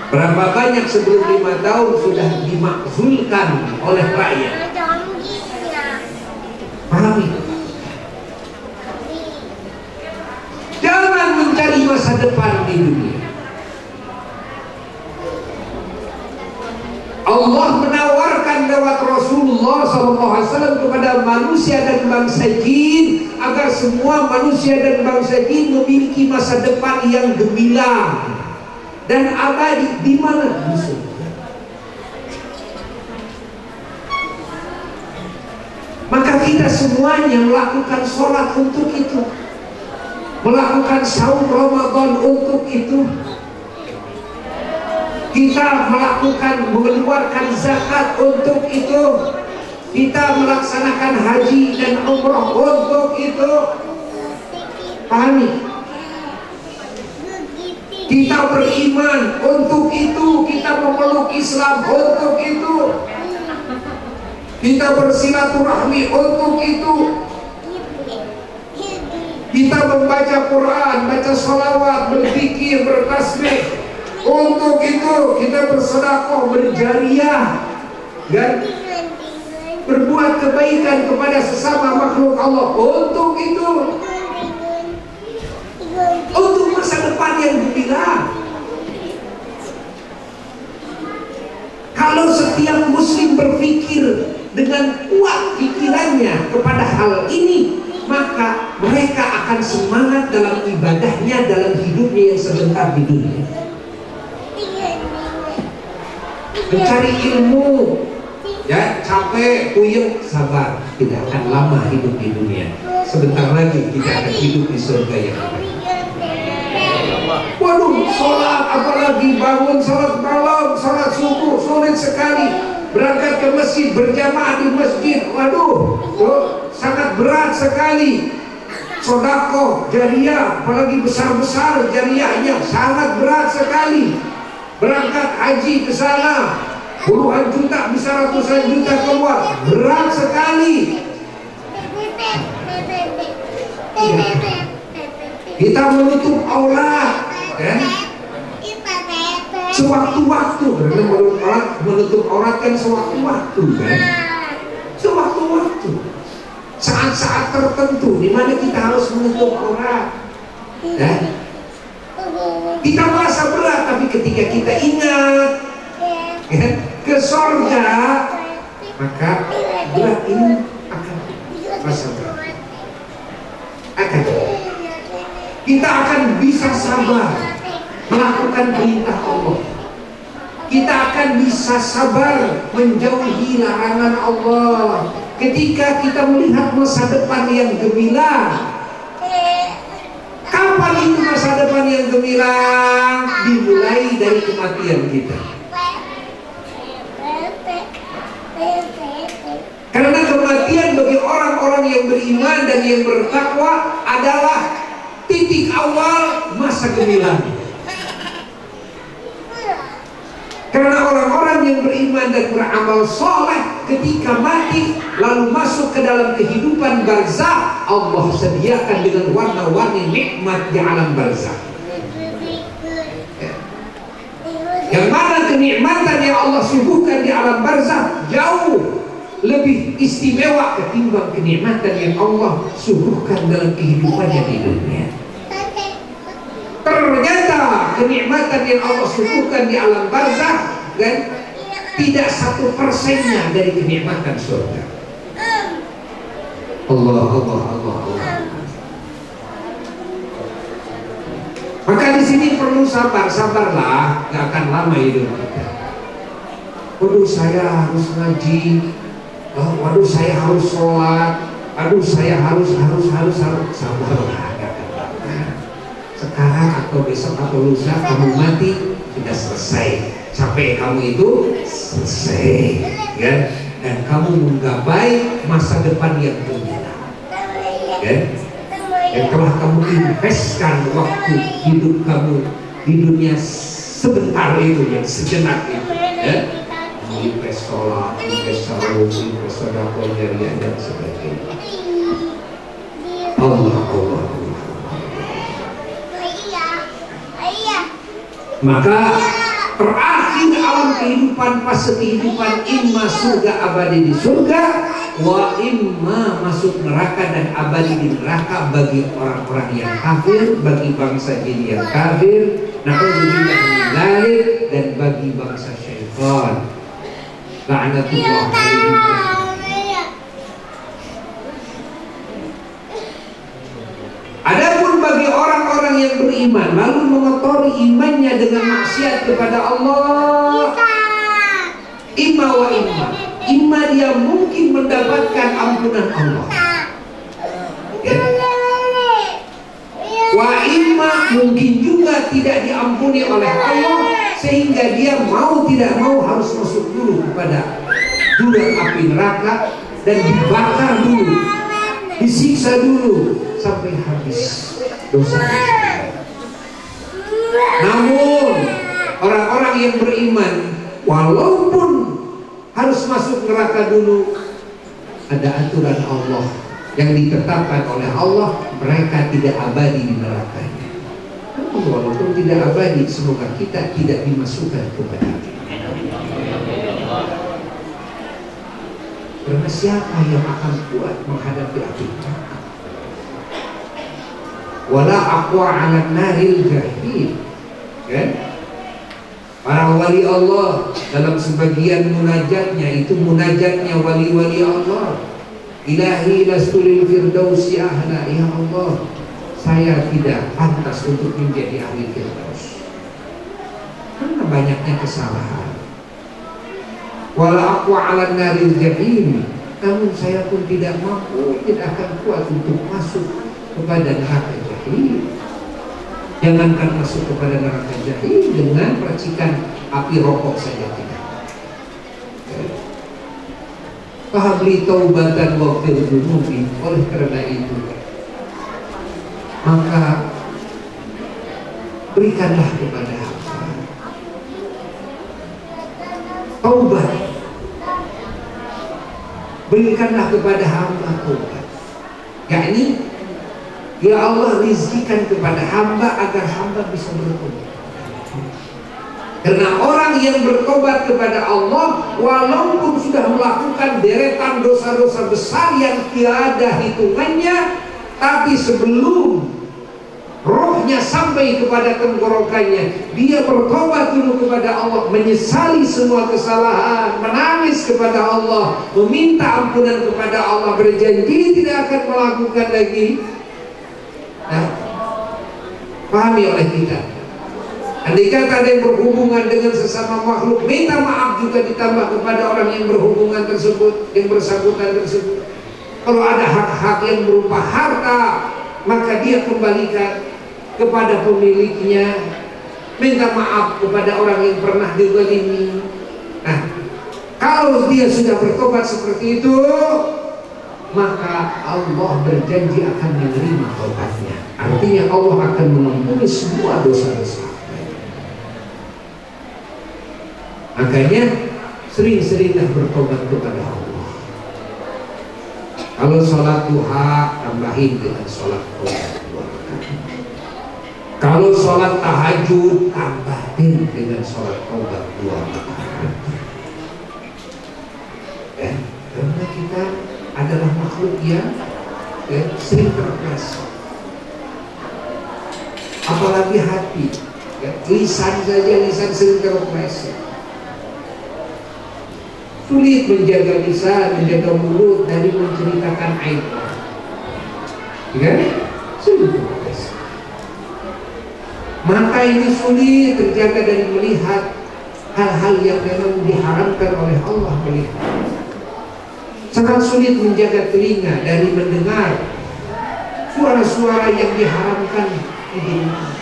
S2: Berapa banyak sebelum 5 tahun sudah dimakzulkan oleh rakyat? Pahami? Jangan mencari masa depan di dunia. Allah menawarkan lewat Rasulullah SAW kepada manusia dan bangsa jin agar semua manusia dan bangsa jin memiliki masa depan yang gemilang dan abadi. Di mana? Di surga. Maka kita semuanya melakukan sholat untuk itu, melakukan saum Ramadan untuk itu. Kita melakukan mengeluarkan zakat untuk itu. Kita melaksanakan haji dan umroh untuk itu. Pahami? Kita beriman untuk itu. Kita memeluk Islam untuk itu. Kita bersilaturahmi untuk itu. Kita membaca Quran, baca sholawat, berzikir, bertasbih. Untuk itu kita bersedekah, berjariah, dan berbuat kebaikan kepada sesama makhluk Allah. Untuk itu, untuk masa depan yang gemilang. Kalau setiap muslim berpikir dengan kuat pikirannya kepada hal ini, maka mereka akan semangat dalam ibadahnya, dalam hidupnya yang sebentar di dunia. Mencari ilmu, ya capek, puyeng, sabar, tidak akan lama hidup di dunia. Sebentar lagi kita akan hidup di surga yang abadi. Waduh, sholat, apalagi bangun sholat malam, sholat subuh, sulit sekali. Berangkat ke masjid, berjamaah di masjid, waduh, sangat berat sekali. Sedekah jariah, apalagi besar-besar jariahnya, sangat berat sekali. Berangkat haji ke sana, puluhan juta, bisa ratusan juta keluar, berat sekali. Ya. Kita menutup aurat, kan? Sewaktu-waktu, karena menutup aurat kan sewaktu-waktu, kan? Sewaktu-waktu, saat-saat tertentu, di mana kita harus menutup aurat, kan? Kita merasa berat, tapi ketika kita ingat ya, ke surga, maka berat ini akan merasa berat. Kita akan bisa sabar melakukan perintah Allah. kita akan bisa sabar menjauhi larangan Allah. Ketika kita melihat masa depan yang gemilang, kapan itu masa depan yang gemilang? Dimulai dari kematian kita. Karena kematian bagi orang-orang yang beriman dan yang bertakwa adalah titik awal masa gemilang. Karena orang-orang yang beriman dan beramal soleh ketika mati lalu masuk ke dalam kehidupan barzakh, Allah sediakan dengan warna-warni nikmat di alam barzakh. Yang mana kenikmatan yang Allah suguhkan di alam barzakh jauh lebih istimewa ketimbang kenikmatan yang Allah suguhkan dalam kehidupannya di dunia. Ternyata kenikmatan yang Allah suguhkan di alam barzakh kan tidak 1%-nya dari kenikmatan surga. Allah. Maka di sini perlu sabarlah, nggak akan lama hidup kita. Waduh, saya harus ngaji, waduh saya harus sholat, waduh saya harus sabarlah. Sekarang atau besok atau lusa kamu mati sudah selesai, sampai kamu itu selesai, ya, dan kamu menggapai masa depan yang gemilang, ya. Dan telah kamu investkan waktu hidup kamu di dunia sebentar itu, yang sejenak itu, ya, invest sholat, invest saum, invest sedekah jariah dan sebagainya. Allah. Maka terakhir alam kehidupan fase kehidupan, imma surga abadi di surga, wa imma masuk neraka dan abadi di neraka bagi orang-orang yang kafir, bagi bangsa jin yang kafir, na'udzubillah min dzalik, dan bagi bangsa syaitan. La'natullah alaihim. Adapun bagi orang-orang yang beriman lalu mengotori imannya dengan maksiat kepada Allah, imma dia mungkin mendapatkan ampunan Allah, ya. Wa imma mungkin juga tidak diampuni oleh Allah, sehingga dia mau tidak mau harus masuk dulu kepada jurang api neraka dan dibakar dulu, disiksa dulu sampai habis dosa. Namun orang-orang yang beriman walaupun harus masuk neraka dulu, ada aturan Allah yang ditetapkan oleh Allah, mereka tidak abadi di nerakanya. Walaupun tidak abadi, semoga kita tidak dimasukkan kepada api. Karena siapa yang akan kuat menghadapi api neraka? Wala aqwa 'ala naril jahim, kan? Para wali Allah dalam sebagian munajatnya, itu munajatnya wali-wali Allah, Ilahi lastulil firdausi ahla, ya Allah, saya tidak pantas untuk menjadi ahli firdaus karena banyaknya kesalahan. Wala aqwa 'ala naril jahim, namun saya pun tidak mampu, tidak akan kuat untuk masuk kepada neraka jahim. Jangankan masuk kepada neraka jahim, dengan percikan api rokok saja tidak. Fahabli taubatan waghfir dzunubi. Oleh karena itu, maka berikanlah kepada hamba taubat, berikanlah kepada hamba taubat, yakni ya Allah, rizkikan kepada hamba agar hamba bisa bertobat. Karena orang yang bertobat kepada Allah walaupun sudah melakukan deretan dosa-dosa besar yang tiada hitungannya, tapi sebelum rohnya sampai kepada tenggorokannya, dia bertobat dulu kepada Allah, menyesali semua kesalahan, menangis kepada Allah, meminta ampunan kepada Allah, berjanji tidak akan melakukan lagi. Nah, pahami oleh kita, Andai kata ada yang berhubungan dengan sesama makhluk, minta maaf juga ditambah kepada orang yang berhubungan tersebut, yang bersangkutan tersebut. Kalau ada hak-hak yang berupa harta, maka dia kembalikan kepada pemiliknya. Minta maaf kepada orang yang pernah dizalimi. Nah, kalau dia sudah bertobat seperti itu, maka Allah berjanji akan menerima taubatnya. Artinya Allah akan mengampuni semua dosa-dosa. Makanya sering-seringlah bertobat kepada Allah. Kalau sholat duha, tambahin dengan sholat duha. Kalau sholat tahajud, tambahin dengan sholat taubat 2 rakaat. Ya, karena kita adalah makhluk yang sering terpleset. Apalagi hati, lisan saja, lisan sering terpleset. Sulit menjaga lisan, menjaga mulut dari menceritakan aib. Ya, sulit terpleset. Mata ini sulit terjaga dari melihat hal-hal yang memang diharamkan oleh Allah melihat. Sangat sulit menjaga telinga dari mendengar suara-suara yang diharamkan didengar.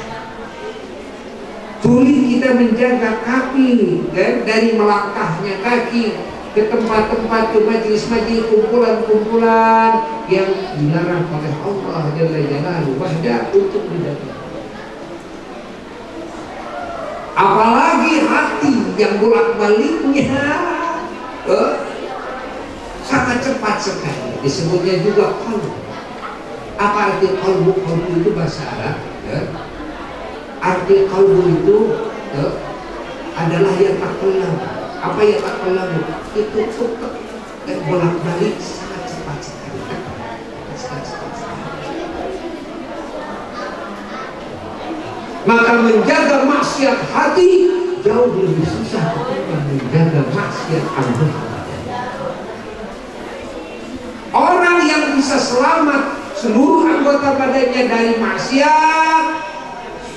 S2: Sulit kita menjaga kaki dari melangkahnya kaki ke tempat-tempat, ke majelis-majelis, kumpulan-kumpulan yang dilarang oleh Allah Jalla Jalaluhu wahda untuk didatangi. Apalagi hati yang bolak-baliknya sangat cepat sekali. Disebutnya juga qalbu. Apa arti qalbu? Qalbu itu bahasa Arab. Arti qalbu itu adalah yang taqallam. Apa yang taqallam? Itu yang bolak-balik sangat cepat sekali. Maka menjaga maksiat hati jauh lebih susah ketimbang menjaga maksiat anggota badan. Orang yang bisa selamat seluruh anggota badannya dari maksiat,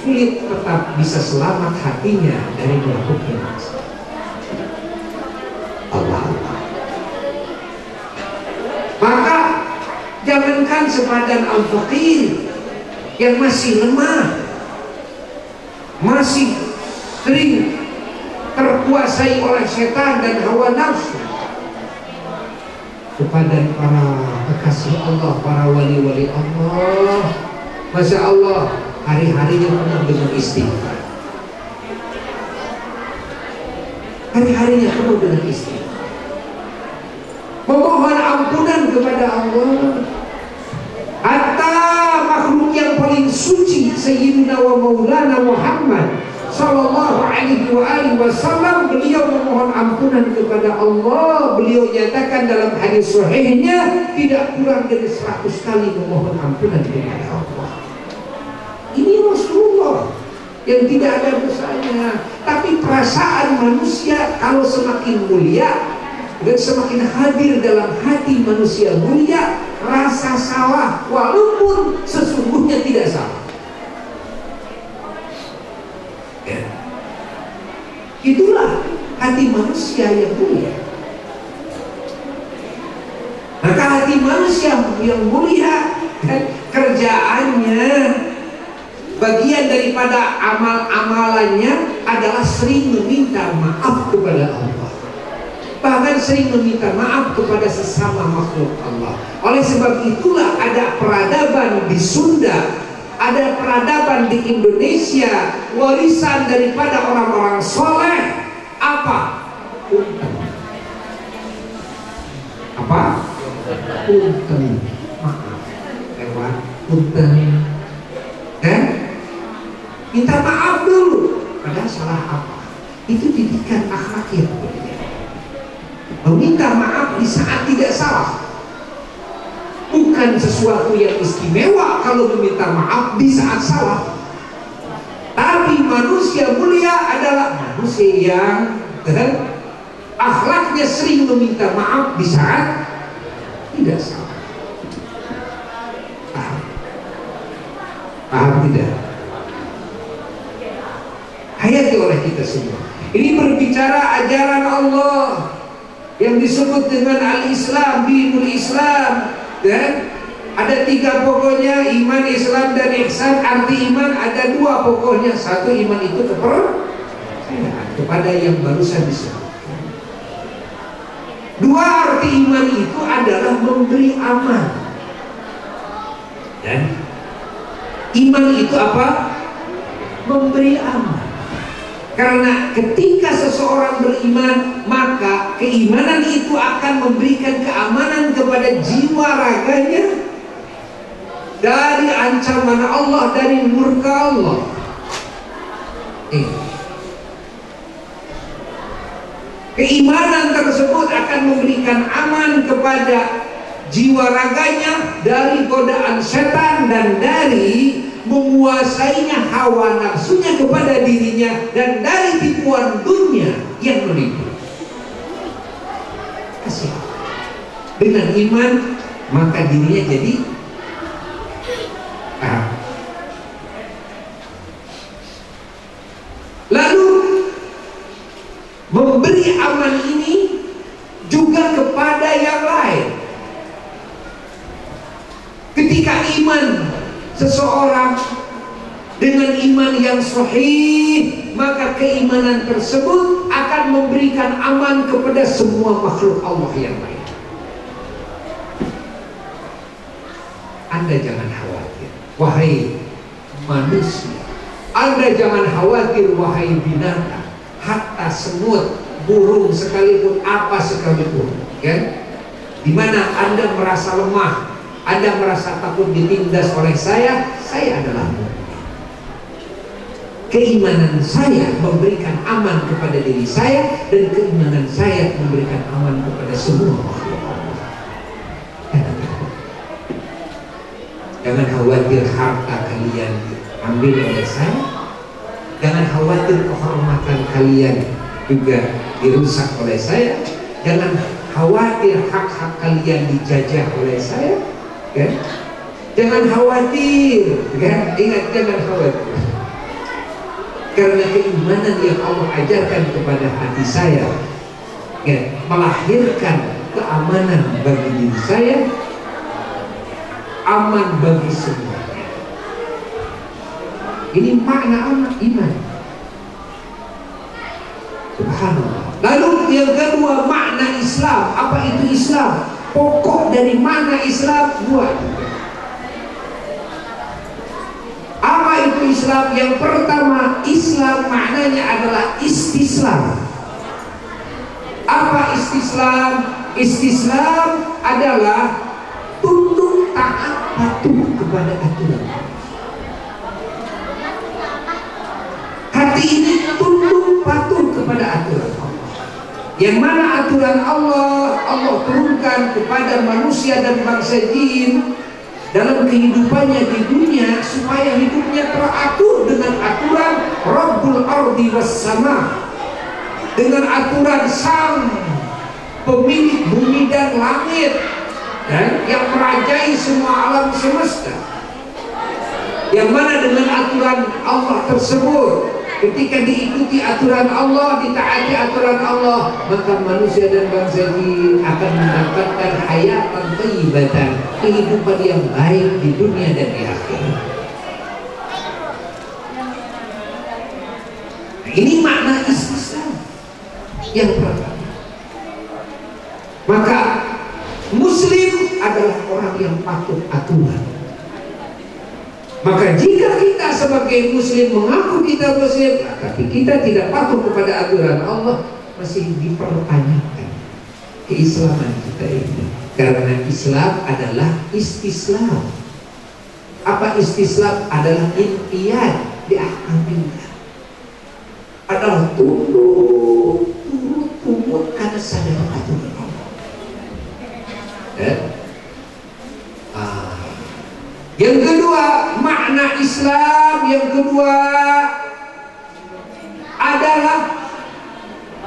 S2: sulit tetap bisa selamat hatinya dari melakukan maksiat. Allah. Maka jangankan sepadan al-faqir yang masih lemah, masih sering terkuasai oleh setan dan hawa nafsu, kepada para kekasih Allah, para wali-wali Allah, Masya Allah, hari-harinya penuh dengan istighfar. Hari-harinya penuh dengan istighfar, memohon ampunan kepada Allah. Hatta makhluk yang paling suci Sayyidina wa Maulana Muhammad Sallallahu alaihi wasallam, beliau memohon ampunan kepada Allah. Beliau nyatakan dalam hadis sahihnya, tidak kurang dari 100 kali memohon ampunan kepada Allah. Ini Rasulullah yang tidak ada dosanya. Tapi perasaan manusia kalau semakin mulia dan semakin hadir dalam hati manusia mulia, rasa salah walaupun sesungguhnya tidak salah. Ya. Itulah hati manusia yang mulia. Maka hati manusia yang mulia kerjaannya, bagian daripada amal-amalannya adalah sering meminta maaf kepada Allah. Bahkan sering meminta maaf kepada sesama makhluk Allah. Oleh sebab itulah ada peradaban di Sunda, ada peradaban di Indonesia, warisan daripada orang-orang soleh. Apa? Punten. Apa? Punten. Maaf. Lewat punten. Minta maaf dulu. Padahal salah apa? Itu didikan akhlak yang mulia. Meminta maaf di saat tidak salah, bukan sesuatu yang istimewa kalau meminta maaf di saat salah. Tapi manusia mulia adalah manusia yang akhlaknya sering meminta maaf di saat tidak salah. Paham? Paham tidak? dihayati oleh kita semua. Ini berbicara ajaran Allah yang disebut dengan al-Islam, dinul Islam, dan ada 3 pokoknya: iman, Islam, dan ihsan. Arti iman ada 2 pokoknya. Satu, iman itu kepada yang barusan disebut. 2, arti iman itu adalah memberi aman. Dan iman itu apa? Memberi aman. Karena ketika seseorang beriman, maka keimanan itu akan memberikan keamanan kepada jiwa raganya dari ancaman Allah, dari murka Allah. Keimanan tersebut akan memberikan aman kepada jiwa raganya dari godaan setan dan dari menguasainya hawa nafsunya kepada dirinya dan dari tipuan dunia yang menipu. Kasih. Dengan iman maka dirinya jadi lalu memberi aman ini juga kepada yang lain. Ketika iman seseorang dengan iman yang sahih, maka keimanan tersebut akan memberikan aman kepada semua makhluk Allah yang lain. Anda jangan khawatir, wahai manusia. Anda jangan khawatir, wahai binatang. Hatta semut, burung sekalipun, apa sekalipun, kan? Dimana Anda merasa lemah, Anda merasa takut ditindas oleh saya adalah mu'min. Keimanan saya memberikan aman kepada diri saya, dan keimanan saya memberikan aman kepada semua makhluk Allah. Jangan khawatir harta kalian ambil oleh saya. Jangan khawatir kehormatan kalian juga dirusak oleh saya. Jangan khawatir hak-hak kalian dijajah oleh saya, kan? Jangan khawatir, kan? Ingat, jangan khawatir. Karena keimanan yang Allah ajarkan kepada hati saya, kan, melahirkan keamanan bagi diri saya, aman bagi semua. Ini makna iman. Subhanallah. Lalu yang kedua, makna Islam. Apa itu Islam? Pokok dari makna Islam 2. Apa itu Islam? Yang pertama, Islam maknanya adalah istislam. Apa istislam? Istislam adalah tunduk taat patuh kepada aturan. Hati ini tunduk patuh kepada aturan Allah. Yang mana aturan Allah turunkan kepada manusia dan bangsa jin dalam kehidupannya di dunia, supaya hidupnya teratur dengan aturan Rabbul Ardi was Sama, dengan aturan Sang pemilik bumi dan langit, dan yang merajai semua alam semesta. Yang mana dengan aturan Allah tersebut, ketika diikuti aturan Allah, ditaati aturan Allah, maka manusia dan bangsa jin akan mendapatkan hayatan thayyibatan, kehidupan yang baik di dunia dan di akhirat. Ini makna istislam yang pertama. Maka Muslim adalah orang yang patuh aturan. Maka jika kita sebagai Muslim mengaku kita Muslim, tapi kita tidak patuh kepada aturan Allah, masih dipertanyakan keislaman kita ini. Karena Islam adalah istislam. Apa istislam? Adalah inqiyad di ahkamillah. Adalah tunduk karena sadar aturan Allah. Yang kedua, makna Islam yang kedua adalah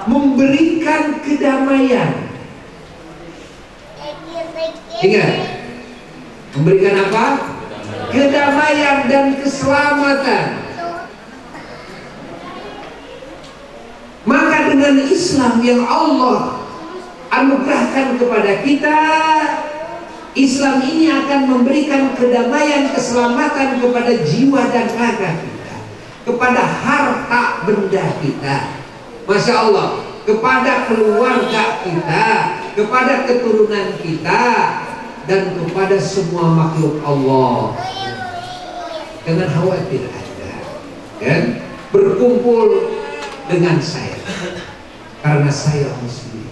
S2: memberikan kedamaian. Ingat, memberikan apa? Kedamaian dan keselamatan. dengan Islam yang Allah anugerahkan kepada kita, Islam ini akan memberikan kedamaian, keselamatan kepada jiwa dan raga kita, kepada harta benda kita, Masya Allah, kepada keluarga kita, kepada keturunan kita, dan kepada semua makhluk Allah. Jangan khawatir Anda, kan? Berkumpul dengan saya, karena saya Muslim.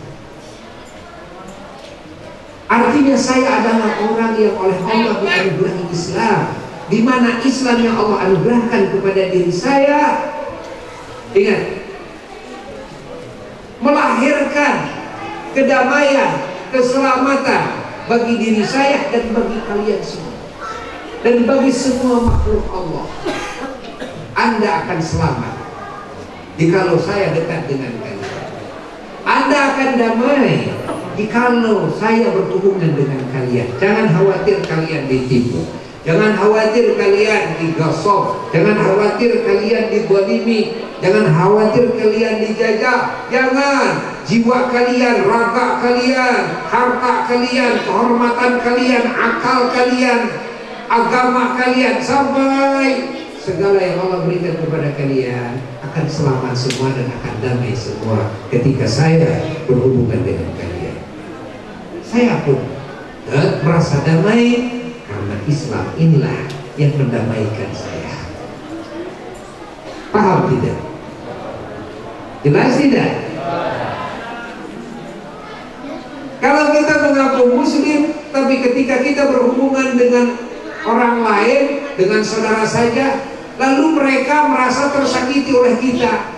S2: Artinya saya adalah orang yang oleh Allah dianugerahi Islam, di mana Islam yang Allah anugerahkan kepada diri saya, ingat, melahirkan kedamaian, keselamatan bagi diri saya dan bagi kalian semua, dan bagi semua makhluk Allah. Anda akan selamat jikalau saya dekat dengan kalian. Anda akan damai jikalau saya berhubungan dengan kalian. Jangan khawatir kalian ditipu, jangan khawatir kalian digosok, jangan khawatir kalian dizalimi, jangan khawatir kalian dijajah. Jangan. Jiwa kalian, raga kalian, harta kalian, kehormatan kalian, akal kalian, agama kalian, sampai segala yang Allah berikan kepada kalian akan selamat semua dan akan damai semua ketika saya berhubungan dengan kalian. Saya pun merasa damai karena Islam inilah yang mendamaikan saya. Paham tidak? Jelas tidak? Kalau kita mengaku Muslim, tapi ketika kita berhubungan dengan orang lain, dengan saudara saja, lalu mereka merasa tersakiti oleh kita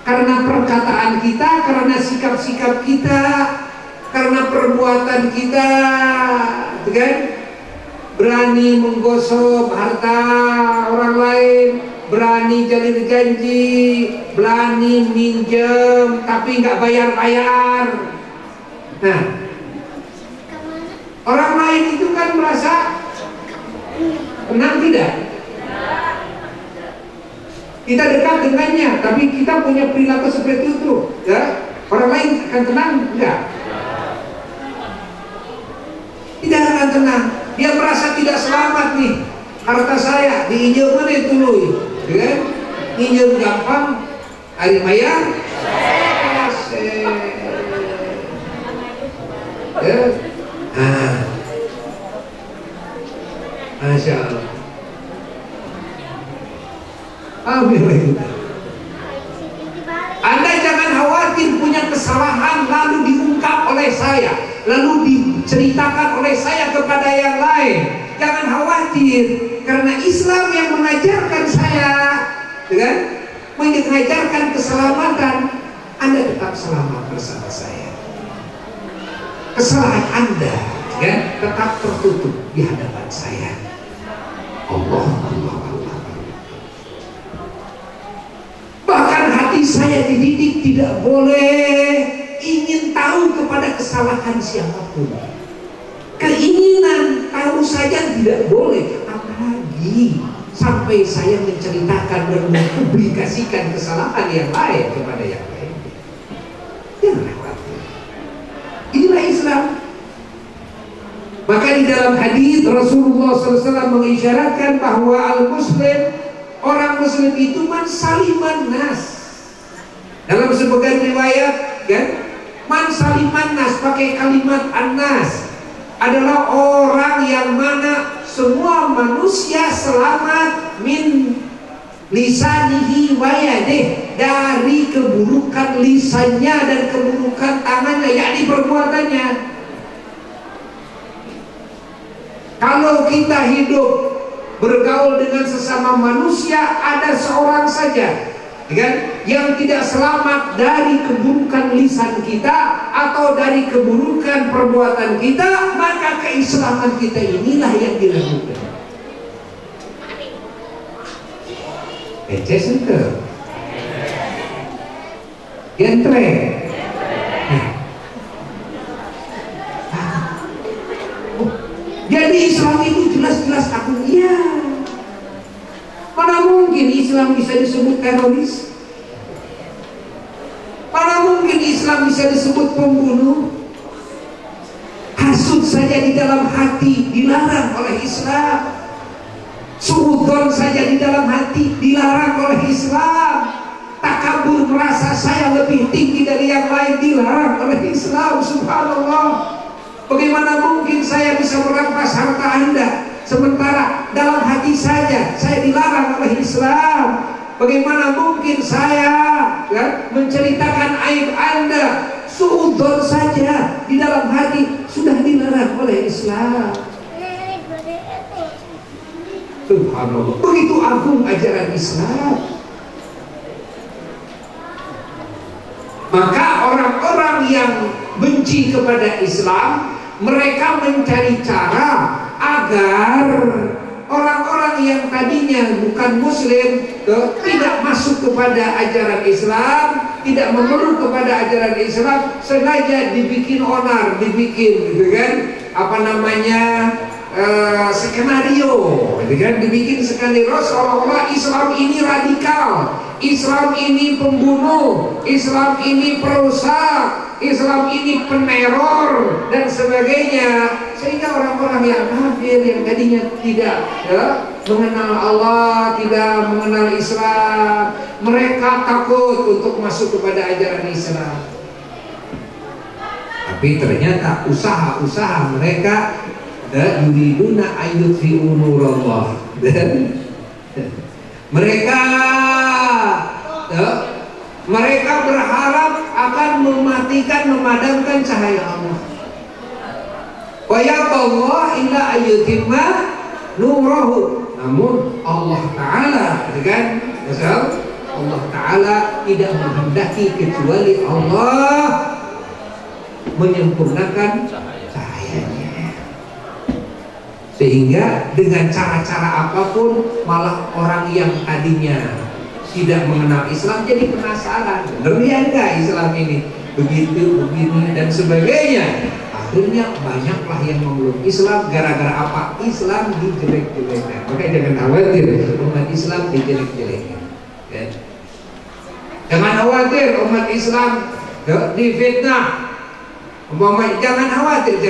S2: karena perkataan kita, karena sikap-sikap kita, karena perbuatan kita, kan? Berani menggosok harta orang lain, berani jalin janji, berani minjem tapi nggak bayar-bayar. Nah, orang lain itu kan merasa tenang tidak? Kita dekat dengannya, tapi kita punya perilaku seperti itu, ya? Orang lain akan tenang enggak? Tidak akan tenang. Dia merasa tidak selamat nih. Harta saya diinjil mana itu loh, ya kan? Injil gampang, hari bayar. Ya. Masya Allah. Anda jangan khawatir punya kesalahan lalu diungkap oleh saya, lalu diceritakan oleh saya kepada yang lain. Jangan khawatir, karena Islam yang mengajarkan saya, kan? Mengajarkan keselamatan. Anda tetap selamat bersama saya. Kesalahan Anda, kan, tetap tertutup di hadapan saya. Allah. Bahkan hati saya dididik tidak boleh ingin tahu kepada kesalahan siapapun. Keinginan tahu saja tidak boleh, apalagi sampai saya menceritakan dan mempublikasikan kesalahan yang lain kepada yang lain. Jangan khawatir. Inilah Islam. Maka di dalam hadis Rasulullah SAW mengisyaratkan bahwa al-Muslim, orang Muslim itu man saliman nas. Dalam sebagian riwayat, kan, man saliman nas, pakai kalimat an-nas, adalah orang yang mana semua manusia selamat min lisanihi wa yadih, dari keburukan lisannya dan keburukan tangannya, yakni perbuatannya. Kalau kita hidup bergaul dengan sesama manusia, ada seorang saja, kan, yang tidak selamat dari keburukan lisan kita atau dari keburukan perbuatan kita, maka keislaman kita inilah yang diragukan. Ente Gentre. Jadi Islam itu jelas-jelas aku, iya. Mana mungkin Islam bisa disebut teroris? Islam bisa disebut pembunuh? Hasud saja di dalam hati dilarang oleh Islam. Suudzon saja di dalam hati dilarang oleh Islam. Takabur, merasa saya lebih tinggi dari yang lain, dilarang oleh Islam. Subhanallah. Bagaimana mungkin saya bisa merampas harta Anda, sementara dalam hati saja saya dilarang oleh Islam? Bagaimana mungkin saya menceritakan aib Anda? Suudzon saja di dalam hati sudah dilarang oleh Islam. Subhanallah, begitu agung ajaran Islam. Maka orang-orang yang benci kepada Islam, mereka mencari cara agar orang-orang yang tadinya bukan Muslim tidak masuk kepada ajaran Islam, tidak memeluk kepada ajaran Islam, sengaja dibikin onar, dibikin gitu kan, apa namanya, skenario, gitu kan, dibikin skenario seolah-olah Islam ini radikal, Islam ini pembunuh, Islam ini perusak, Islam ini peneror dan sebagainya, sehingga orang-orang yang kafir yang tadinya tidak mengenal Allah, tidak mengenal Islam, mereka takut untuk masuk kepada ajaran Islam. Tapi ternyata usaha-usaha mereka yuriduna ayyutfi'u nurallah, dan mereka berharap akan memadamkan cahaya Allah. Wa yaqallahu illa ayyutimma nurahu. Namun Allah Ta'ala, kan? Allah Ta'ala tidak menghendaki kecuali Allah menyempurnakan cahayanya. Sehingga dengan cara-cara apapun, malah orang yang tadinya tidak mengenal Islam jadi penasaran, lebih enggak Islam ini begitu, begini dan sebagainya. Akhirnya banyaklah yang memeluk Islam. Gara-gara apa? Islam dijelek-jelekan. Maka jangan khawatir umat Islam dijelek-jelekan, ya. Jangan khawatir umat Islam difitnah. Jangan khawatir.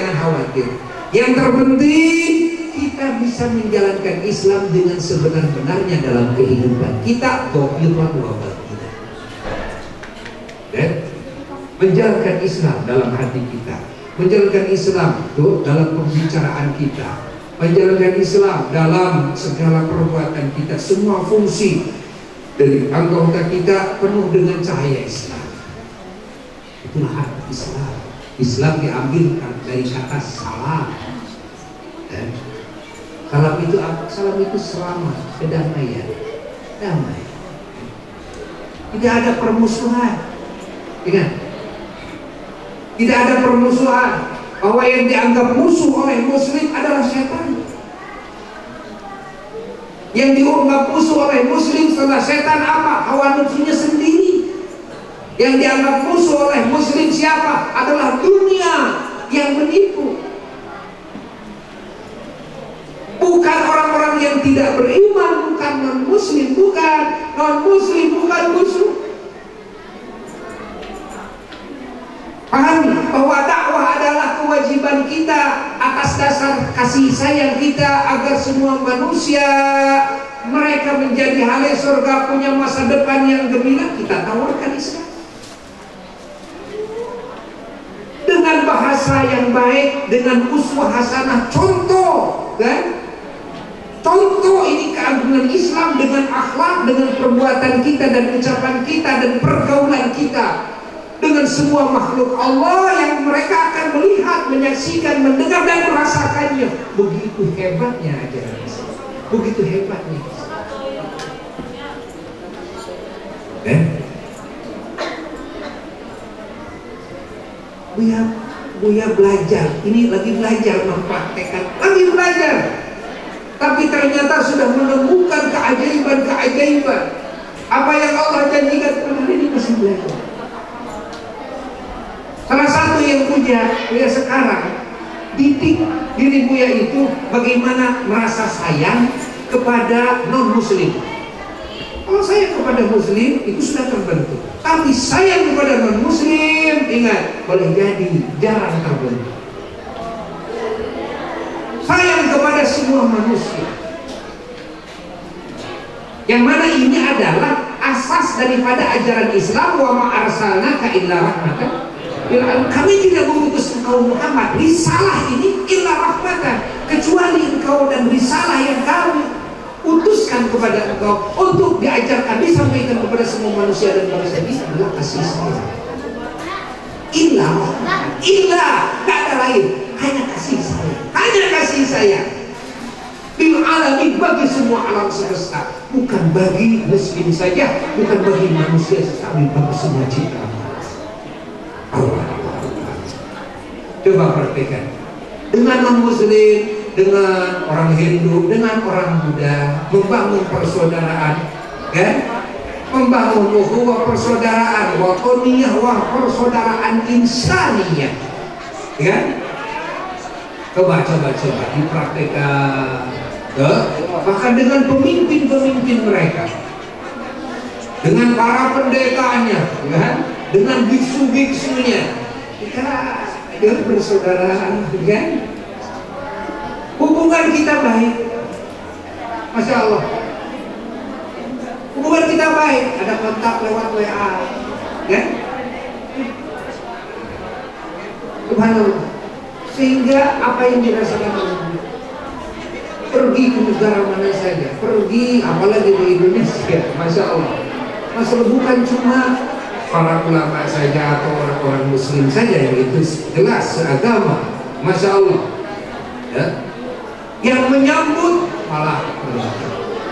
S2: Yang terpenting kita bisa menjalankan Islam dengan sebenar-benarnya dalam kehidupan kita. Dan menjalankan Islam dalam hati kita, menjalankan Islam dalam pembicaraan kita, menjalankan Islam dalam segala perbuatan kita. Semua fungsi dari anggota kita penuh dengan cahaya Islam. Itulah hati Islam. Islam diambilkan dari kata salam. Salam itu selamat, kedamaian, damai. Tidak ada permusuhan. Ingat, tidak ada permusuhan. Bahwa yang dianggap musuh oleh Muslim adalah setan. Yang dianggap musuh oleh Muslim setelah setan apa? Hawa nafsunya sendiri. Yang dianggap musuh oleh Muslim siapa? Adalah dunia yang menipu. Bukan orang-orang yang tidak beriman, bukan non-Muslim, bukan non-Muslim, bukan musuh. Pahami bahwa dakwah adalah kewajiban kita atas dasar kasih sayang kita agar semua manusia mereka menjadi ahli surga, punya masa depan yang gemilang. Kita tawarkan Islam dengan bahasa yang baik, dengan uswah hasanah, contoh, kan? Contoh ini keagungan Islam dengan akhlak, dengan perbuatan kita dan ucapan kita dan pergaulan kita dengan semua makhluk Allah yang mereka akan melihat, menyaksikan, mendengar dan merasakannya. Begitu hebatnya ajaran Islam. Begitu hebatnya Islam. Buya belajar, ini lagi belajar mempraktekkan, lagi belajar. Tapi ternyata sudah menemukan keajaiban-keajaiban. Apa yang Allah janjikan kepada ini masih belajar. Salah satu yang Buya sekarang didik diri Buya itu bagaimana merasa sayang kepada non-Muslim. Kalau saya kepada Muslim itu sudah terbentuk. Tapi sayang kepada non-muslim, ingat, boleh jadi jarang terbentuk. Sayang kepada semua manusia, yang mana ini adalah asas daripada ajaran Islam. Wa ma arsalnaka illa rahmatan lil alamin. Kami tidak mengutus engkau Muhammad, risalah ini illa rahmatan, kecuali engkau dan risalah yang kami utuskan kepada engkau untuk diajarkan, disampaikan kepada semua manusia dan bangsa ini adalah kasih sayang. Illa rahmatan, illa, tak ada lain, hanya kasih sayang, hanya kasih sayang lil alamin, bagi semua alam semesta, bukan bagi muslim saja, bukan bagi manusia saja, bagi semua ciptaan Allah. Coba perhatikan, dengan non-muslim, dengan orang Hindu, dengan orang Buddha, membangun persaudaraan, kan? Membangun ukhuwah persaudaraan, watoniyah, persaudaraan insaniyah, kan? Coba dipraktekkan. Bahkan dengan pemimpin-pemimpin mereka, dengan para pendetanya, kan? Dengan biksu-biksunya, kita persaudaraan, kan? Hubungan kita baik, Masya Allah. Hubungan kita baik, ada kontak lewat WA, kan? Subhanallah. Sehingga apa yang dirasakan orang pergi ke negara mana saja, pergi apalagi di Indonesia, Masya Allah. Masalah bukan cuma para ulama saja atau orang-orang muslim saja yang itu jelas seagama, Masya Allah, ya. Yang menyambut malah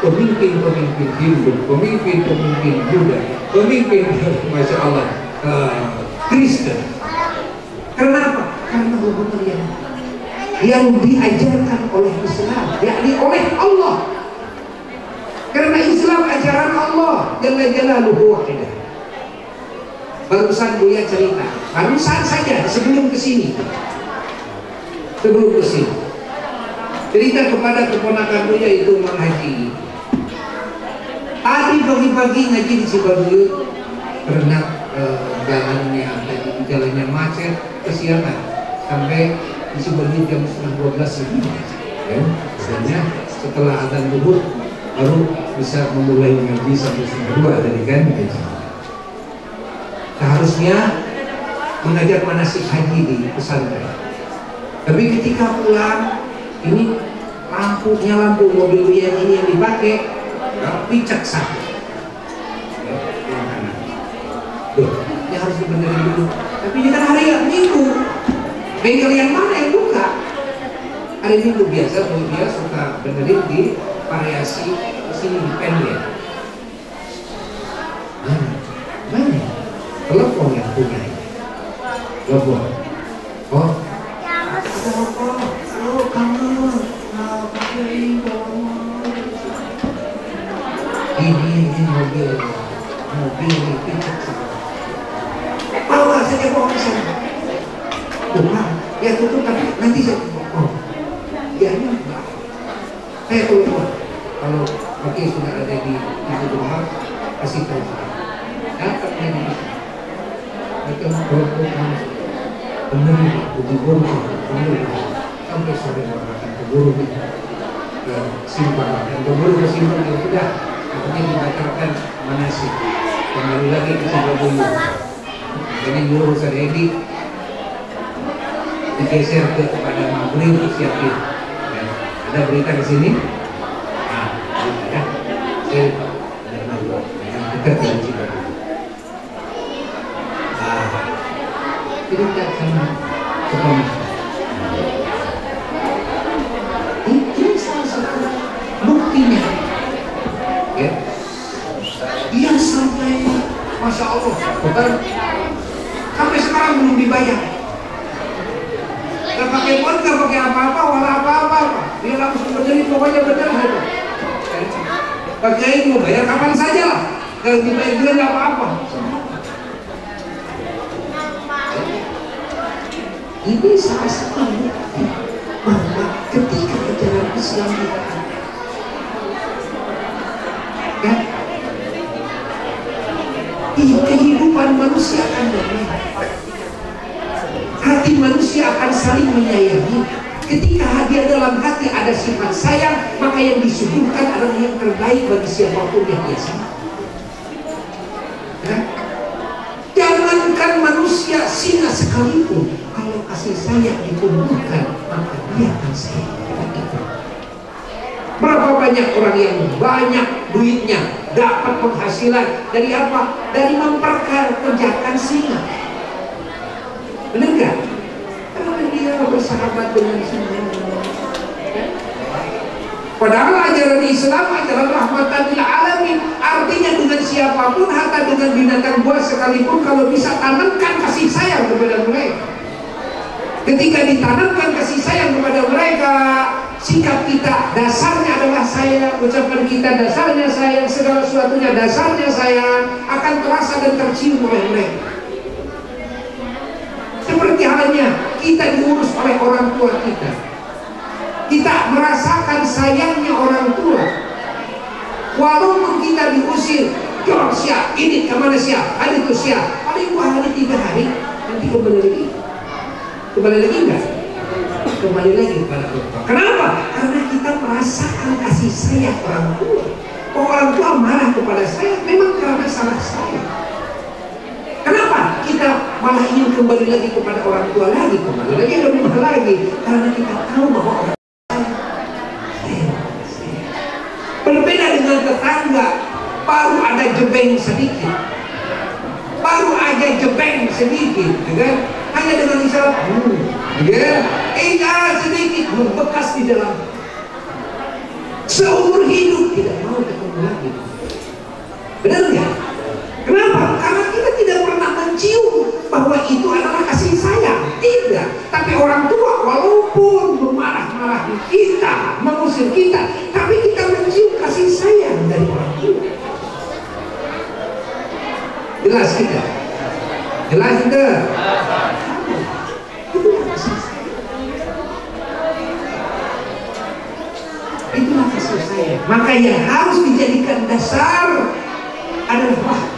S2: pemimpin-pemimpin Hindu, pemimpin-pemimpin Buddha, pemimpin Masya Allah Kristen. Kenapa? Karena hubungan yang diajarkan oleh Islam, yakni oleh Allah. Karena Islam ajaran Allah Jalla Jalaluhu wahidah. Barusan Buya cerita, barusan saja sebelum kesini, cerita kepada keponakan Buya itu menghaji. Tadi pagi-pagi ngaji di Cibaduyut, karena jalannya macet, kesiangan sampai di Cibaduyut jam 11:30 ya. Biasanya setelah adzan zuhur baru bisa memulai ngaji sampai 2 tadi kan. Seharusnya mengajar manasik haji di pesantren. Tapi ketika pulang, ini lampu mobil yang ini yang dipakai picak satu. Ya harus dibenerin dulu. Tapi ini kan hari Minggu, bengkel yang mana yang buka? Hari Minggu biasa, dia suka benerin di variasi sini di pendek. Mana? Telepon yang punya. Telepon. Oh. Ini mobil picak satu. Bawa saja bawa ke sana. Tuhan, ya tutup tapi nanti saya oh, ya ini enggak. Saya keluar. Kalau pakai sudah ada di rumah, kasih tahu. Datang ini. Mereka berdoa. Benar, berburu, sampai sore makan berburu ke simpang, dan berburu ke simpang ya sudah. Akhirnya dibatalkan manasik. Kembali lagi ke Cibaduyut. Jadi guru saya digeser kepada maghrib siapin. Ya. Ada berita di sini. Nah, ya. Saya yang dekat dengan Cibaduyut. Cerita sama sekolah. Ini salah satu buktinya. Ya. Dia sampai Masya Allah, bukan sampai sekarang belum dibayar. Gak pakai pon, gak pakai apa-apa, wala apa-apa. Dia langsung benerin, pokoknya bener saja. Pakai itu bayar kapan saja lah. Kalau dibayar juga gak apa-apa. Ini salah satu bukti bahwa ketika ajaran Islam ditaati, ya, kehidupan manusia akan damai. Hati manusia akan saling menyayangi. Ketika hadir dalam hati ada sifat sayang, maka yang disuguhkan adalah yang terbaik bagi siapapun yang dia sayang. Jangankan manusia, singa sekalipun, kalau kasih sayang ditumbuhkan, maka dia akan sayang kepada kita. Berapa banyak orang yang banyak duitnya, dapat penghasilan dari apa? Dari memperkerjakan singa. Benar gak? Karena dia bersahabat dengan singa. Padahal ajaran Islam adalah rahmatan lil alamin. Artinya dengan siapapun, hatta dengan binatang buas sekalipun, kalau bisa tanamkan kasih sayang kepada mereka. Ketika ditanamkan kasih sayang kepada mereka, sikap kita dasarnya adalah sayang, ucapan kita dasarnya sayang, segala sesuatunya dasarnya sayang, akan terasa dan tercium oleh mereka. Seperti halnya kita diurus oleh orang tua kita. Kita merasakan sayangnya orang tua. Walaupun kita diusir, jor siap, ini kemana siap, hari itu siap, paling 2 hari 3 hari, nanti kembali lagi. Kembali lagi enggak? Kembali lagi kepada orang tua. Kenapa? Karena kita merasakan kasih sayang orang tua. Oh, orang tua marah kepada saya memang karena salah saya. Kenapa kita malah ingin kembali lagi kepada orang tua lagi, kembali lagi ke rumah lagi? Karena kita tahu bahwa orang berbeda dengan tetangga, baru ada jebeng sedikit, baru aja jebeng sedikit, kan? Hanya dengan isyarat, sedikit membekas di dalam. Seumur hidup tidak mau ketemu lagi. Benar ya? Kenapa? Karena kita tidak pernah mencium bahwa itu adalah kasih sayang. Tidak. Tapi orang tua walaupun memarah-marahi kita, mengusir kita, tapi kita mencium kasih sayang dari orang tua. Jelas kita? Jelas kita? Itulah kasih sayang. Itulah kasih sayang. Maka yang harus dijadikan dasar adalah rahmat.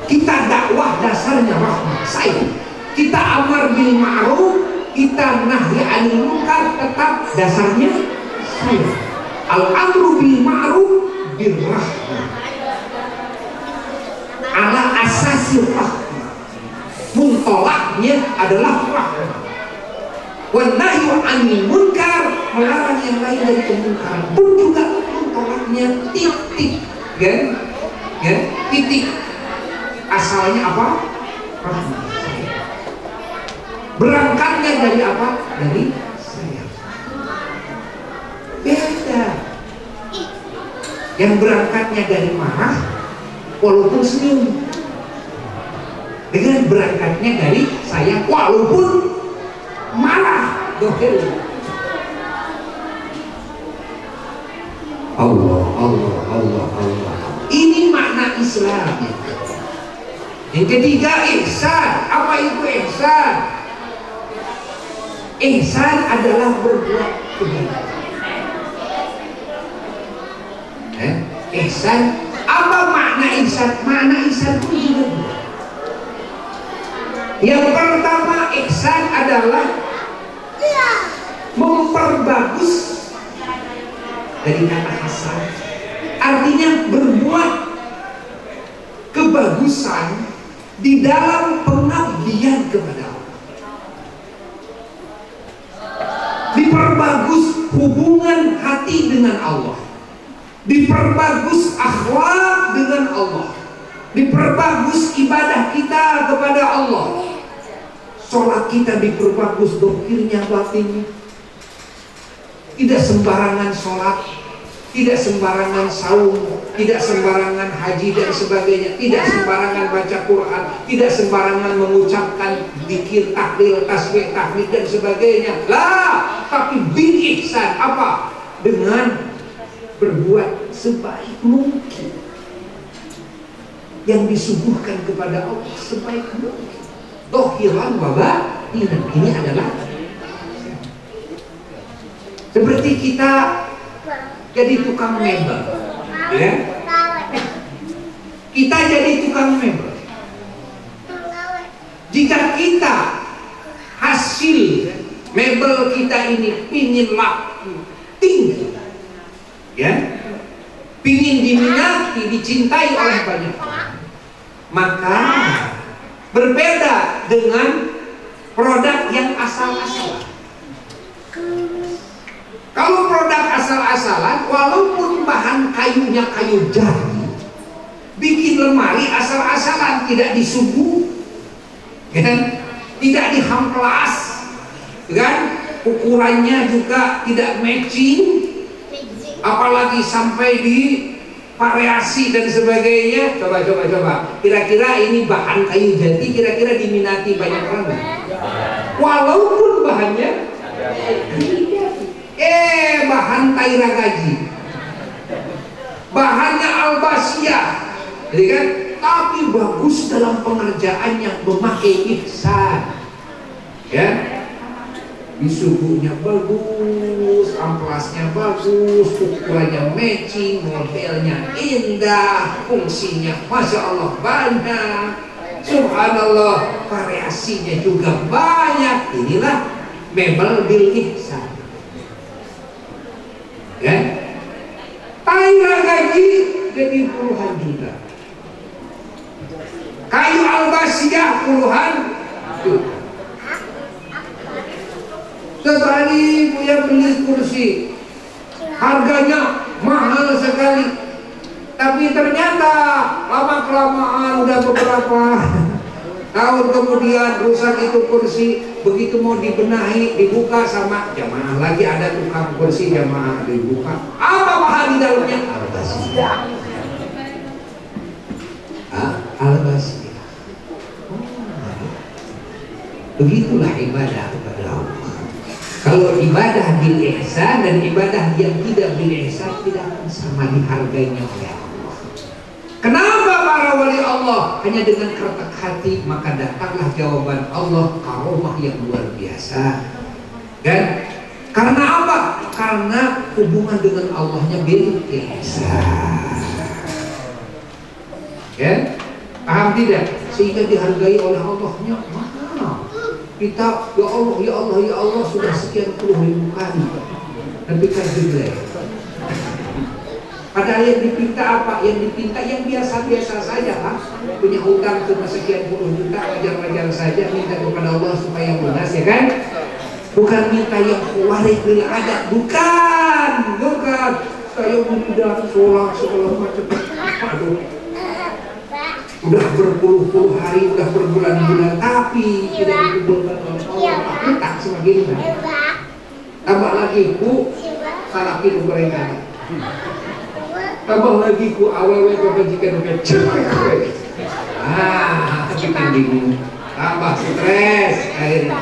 S2: Kita dakwah dasarnya rahmat, sayang. Kita amar bil ma'ruf, kita nahi 'anil munkar, tetap dasarnya sayang. Al-amru bil ma'ruf bil rahmah. Ala asasi rahmah. Muntolaknya adalah rahmah. Wa nahyu 'anil munkar, melarang yang lain dari kemungkaran pun juga muntolaknya titik, kan? Ya, titik. Asalnya apa? Rahmat. Berangkatnya dari apa? Dari sayang. Beda. Yang berangkatnya dari marah, walaupun senyum. Dengan berangkatnya dari sayang, walaupun marah. Dohil. Allah, Allah, Allah, Allah. Ini makna Islam. Yang ketiga, ihsan. Apa itu ihsan? Ihsan adalah berbuat kebaikan. Ihsan. Apa makna ihsan? Makna ihsan itu juga. Yang pertama, ihsan adalah memperbagus. Dari kata hasan, artinya berbuat kebagusan di dalam pengabdian kepada Allah. Diperbagus hubungan hati dengan Allah, diperbagus akhlak dengan Allah, diperbagus ibadah kita kepada Allah. Sholat kita diperbagus dohirnya, batinnya. Tidak sembarangan sholat, tidak sembarangan saum, tidak sembarangan haji dan sebagainya, tidak sembarangan baca Quran, tidak sembarangan mengucapkan zikir, tahlil, tasbih, tahmid dan sebagainya. Lah, tapi bil ihsan apa? Dengan berbuat sebaik mungkin yang disuguhkan kepada Allah sebaik mungkin. Dohiran wa batinan. Ini adalah seperti kita jadi tukang mebel, ya. Kita jadi tukang mebel. Jika kita hasil mebel kita ini pingin laku tinggi, ya, pingin diminati, dicintai oleh banyak orang, maka berbeda dengan produk yang asal-asalan. Kalau produk asal-asalan, walaupun bahan kayunya kayu jati, bikin lemari asal-asalan, tidak disuguh, kan? Tidak dihamplas, kan? Ukurannya juga tidak matching, apalagi sampai di variasi dan sebagainya. Coba. Kira-kira ini bahan kayu jati, kira-kira diminati banyak orang nggak? Walaupun bahannya bahan taira gaji, bahannya albasia, jadi kan? Tapi bagus dalam pengerjaannya, memakai ihsan, ya. Disuguhnya bagus, amplasnya bagus, ukurannya matching, modelnya indah, fungsinya masya Allah banyak, subhanallah, variasinya juga banyak. Inilah mebel bil ihsan, ya. Taira gaji jadi puluhan juta, kayu albasia puluhan juta. Sekali Buya beli kursi, harganya mahal sekali, tapi ternyata lama kelamaan udah beberapa tahun kemudian rusak itu kursi. Begitu mau dibenahi, dibuka sama jamaah lagi, ada tukang kursi jamaah, dibuka, apa bahan di dalamnya? Albasia. Albasia. Begitulah ibadah kepada Allah. Kalau ibadah bil ihsan dan ibadah yang tidak bil ihsan tidak akan sama dihargainya oleh Allah. Kenapa para wali Allah hanya dengan keretak hati? Maka datanglah jawaban Allah, karomah yang luar biasa. Dan karena apa? Karena hubungan dengan Allahnya bil ihsan. Ya, paham tidak? Sehingga dihargai oleh Allahnya mahal. Kita ya Allah sudah sekian puluh ribu kali, tapi kan jelek. Padahal yang dipinta apa? Yang dipinta yang biasa-biasa saja, Pak. Punya hutang cuma sekian puluh juta, wajar-wajar saja, minta kepada Allah supaya lunas, ya kan? Bukan minta yang waris bil adat, bukan. Saya udah sholat segala macam. Aduh, udah berpuluh-puluh hari, udah berbulan-bulan, tapi tidak dikabulkan oleh Allah. Minta semakin banyak. Tambah lagi ku salakin gorengan. Tambah lagi ku awewe kebajikan cepat. Kita bingung. Tambah stres akhirnya.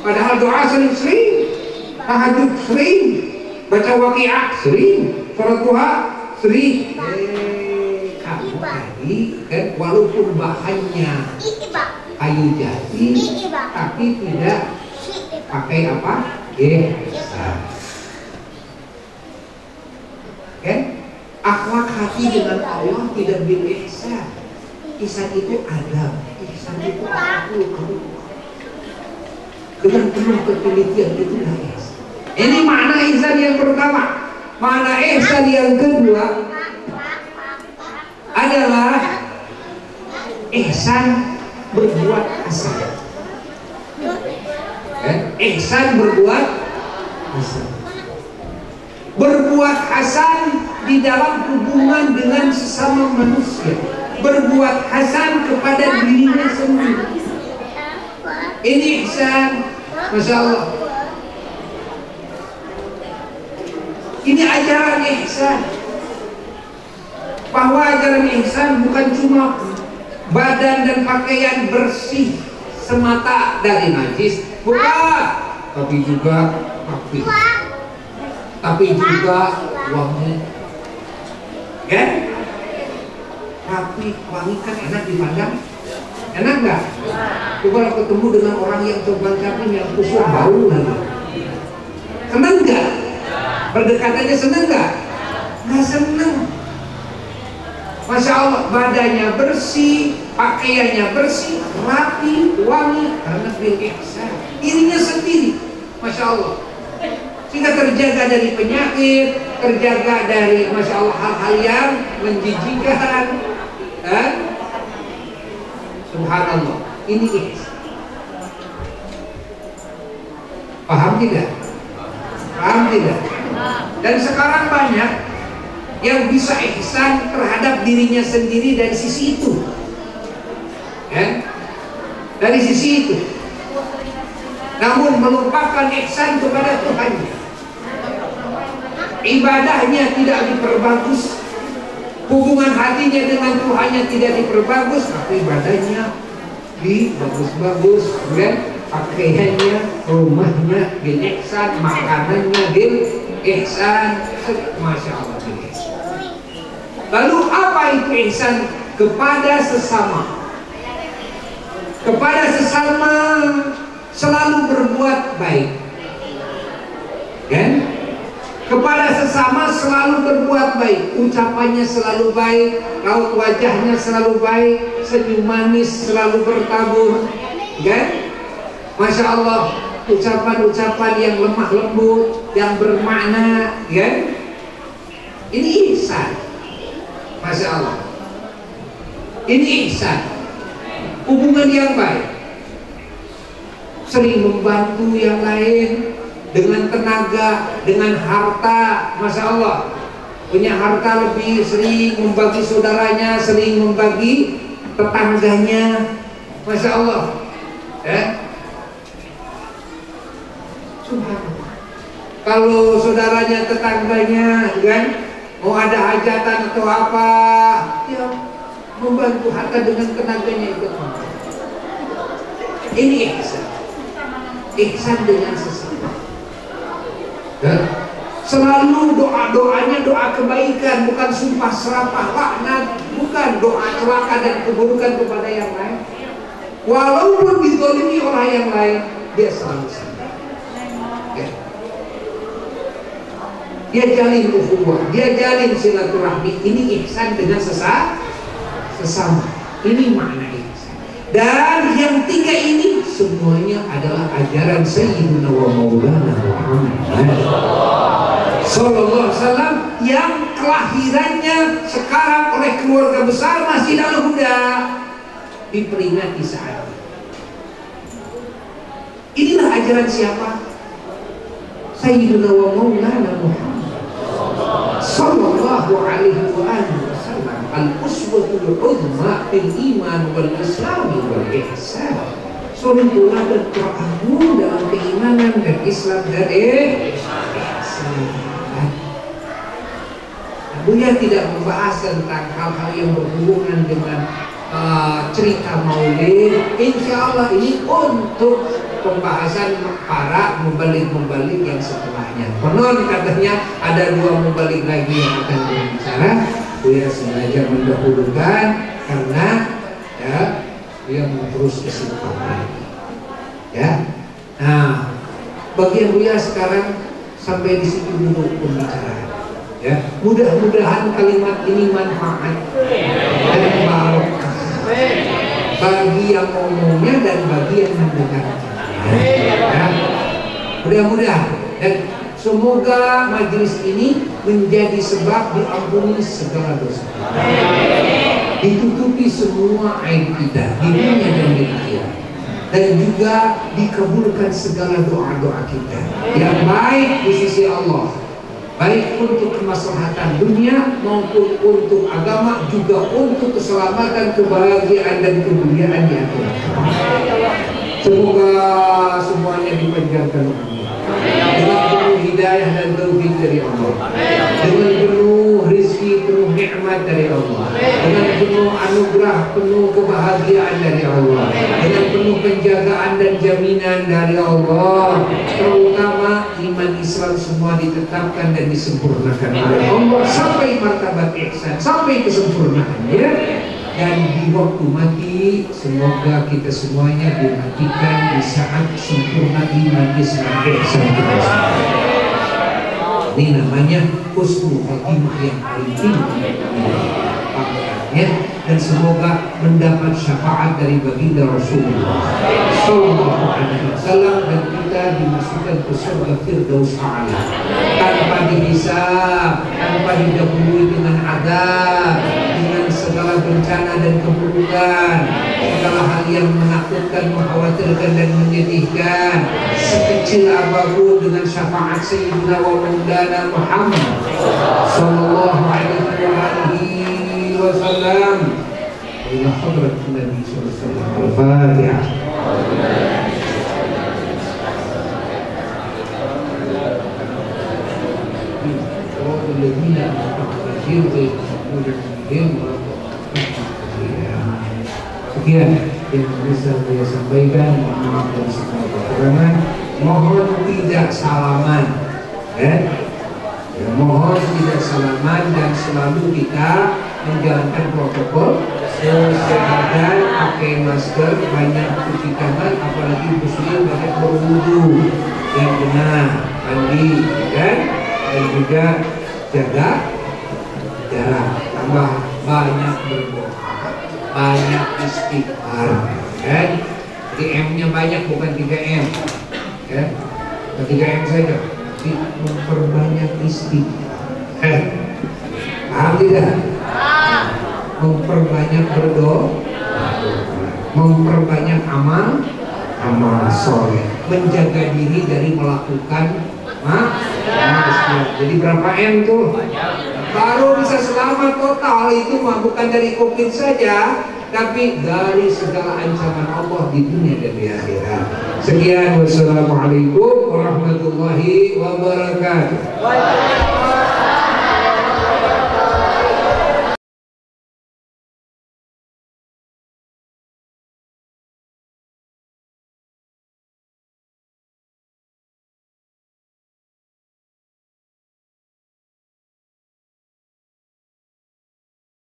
S2: Padahal doa sering, tahajud sering, baca waqiah sering, sholat duha sering. Kamu tadi kan walaupun bahannya kayu jati, tapi tidak pakai apa? Ihsan. Kan? Akhlak hati dengan Allah tidak bil ihsan. Ihsan itu adab, ihsan itu akhlak. Dengan penuh ketelitian itulah ihsan. Ini makna ihsan yang pertama. Makna ihsan yang kedua adalah ihsan berbuat hasan. Ihsan berbuat hasan. Berbuat hasan di dalam hubungan dengan sesama manusia. Berbuat hasan kepada dirinya sendiri. Ini ihsan, masya Allah. Ini ajaran ihsan. Bahwa ajaran ihsan bukan cuma badan dan pakaian bersih semata dari najis, bukan, tapi juga rapi, tapi juga wangi, kan? Rapi, wangi kan enak dipandang, enak nggak? Coba ketemu dengan orang yang coba caping yang kusut bau lagi, seneng nggak? Berdekatannya seneng nggak? Nggak seneng. Masya Allah, badannya bersih, pakaiannya bersih, rapi, wangi, karena bil ihsan. Dirinya sendiri, Masya Allah, sehingga terjaga dari penyakit, terjaga dari Masya Allah hal-hal yang menjijikan. Subhanallah, ini ihsan. Paham tidak? Paham tidak? Dan sekarang banyak yang bisa ihsan terhadap dirinya sendiri dari sisi itu, ya? Dari sisi itu, namun melupakan ihsan kepada Tuhannya. Ibadahnya tidak diperbagus, hubungan hatinya dengan Tuhannya tidak diperbagus, tapi ibadahnya dibagus-bagus, kan? Pakaiannya, rumahnya bil ihsan, makanannya bil ihsan, Masya Allah bil ihsan. Lalu apa itu ihsan? Kepada sesama. Kepada sesama selalu berbuat baik, kan? Kepada sesama selalu berbuat baik, ucapannya selalu baik, raut wajahnya selalu baik, senyum manis selalu bertabur, kan? Masya Allah, ucapan-ucapan yang lemah lembut, yang bermakna, kan? Ini ihsan, Masya Allah. Ini ihsan, hubungan yang baik, sering membantu yang lain dengan tenaga, dengan harta, Masya Allah. Punya harta lebih, sering membagi saudaranya, sering membagi tetangganya, Masya Allah. Kalau saudaranya, tetangganya, kan, mau ada hajatan atau apa, ya membantu harta dengan tenaganya itu. Ini ihsan. Ihsan dengan sesama. Selalu doa-doanya doa kebaikan, bukan sumpah serapah, laknat, bukan doa celaka dan keburukan kepada yang lain. Walaupun dizalimi oleh yang lain, dia selalu sabar. Dia jalin ukhuwah, dia jalin silaturahmi. Ini ihsan dengan sesama. Ini makna ihsan. Dan yang tiga ini semuanya adalah ajaran Sayyidina wa Maulana Muhammad Sallallahu Alaihi Wasallam, yang kelahirannya sekarang oleh keluarga besar Masjid Al-Huda diperingati saat ini. Inilah ajaran siapa? Sayyidina wa Maulana Muhammad Sallallahu Alaihi Wasallam, al-uswatul uzma fil iman wal islam wal ihsan. Suri teladan teragung dalam keimanan dan Islam dan ihsan. Buya tidak membahas tentang hal-hal yang berhubungan dengan cerita maulid. Insya Allah ini untuk pembahasan para mubalik-mubalik yang setelahnya. Konon katanya ada 2 mubalik lagi yang akan berbicara. Buya sengaja mendahulukan karena ya dia mau terus kesimpulan. Ya, nah bagian Buya sekarang sampai di situ dulu pembicaraan. Ya, mudah-mudahan kalimat ini manfaat dan barokah bagi yang ngomongnya dan bagi yang mendengarnya. Ya, mudah-mudahan, dan semoga majelis ini menjadi sebab diampuni segala dosa, ditutupi semua aib kita di dunia dan di akhirat, dan juga dikabulkan segala doa-doa kita yang baik di sisi Allah, baik untuk kemaslahatan dunia maupun untuk agama, juga untuk keselamatan, kebahagiaan dan kemuliaan di akhirat. Semoga semuanya dipanjangkan umur dengan penuh hidayah dan taufik dari Allah, dengan penuh rezeki, penuh nikmat dari Allah, dengan penuh anugerah, penuh kebahagiaan dari Allah, dengan penuh penjagaan dan jaminan dari Allah. Terutama iman Islam semua ditetapkan dan disempurnakan oleh Allah sampai martabat ihsan, sampai kesempurnaannya. Dan di waktu mati semoga kita semuanya dimatikan di saat sempurna iman Islam ihsan kita. Ini namanya husnul khotimah yang paling tinggi. ya, dan semoga mendapat syafaat dari baginda Rasulullah Sallallahu Alaihi Wasallam, dan kita dimasukkan ke surga Firdaus A'la tanpa dihisab, tanpa didahului dengan adab, dengan segala bencana dan keburukan, segala hal yang menakutkan, mengkhawatirkan dan menyedihkan, sekecil apapun, dengan syafaat Sayyidina wa Maulana Muhammad Sallallahu Alaihi Wasallam. Ila hadrat Nabi Sallallahu Alaihi Wasallam. Al-Fatihah. Sekian yang bisa saya sampaikan. Mohon maaf dan segala kekurangan. Mohon tidak salaman, ya, mohon tidak salaman, dan selalu kita menjalankan protokol kesehatan, pakai masker, banyak cuci tangan, apalagi muslim banyak berwudu yang benar, mandi, kan? Dan juga jaga jarak, tambah banyak berdoa, banyak istighfar, kan? Jadi M-nya banyak, bukan 3M, ya, 3M saja, tapi memperbanyak istighfar. Paham tidak? Memperbanyak berdoa, memperbanyak amal soleh, menjaga diri dari melakukan maksiat. Jadi berapa M tuh? Baru bisa selamat total itu mah, bukan dari COVID saja, tapi dari segala ancaman Allah di dunia dan di akhirat. Sekian, wassalamualaikum warahmatullahi wabarakatuh.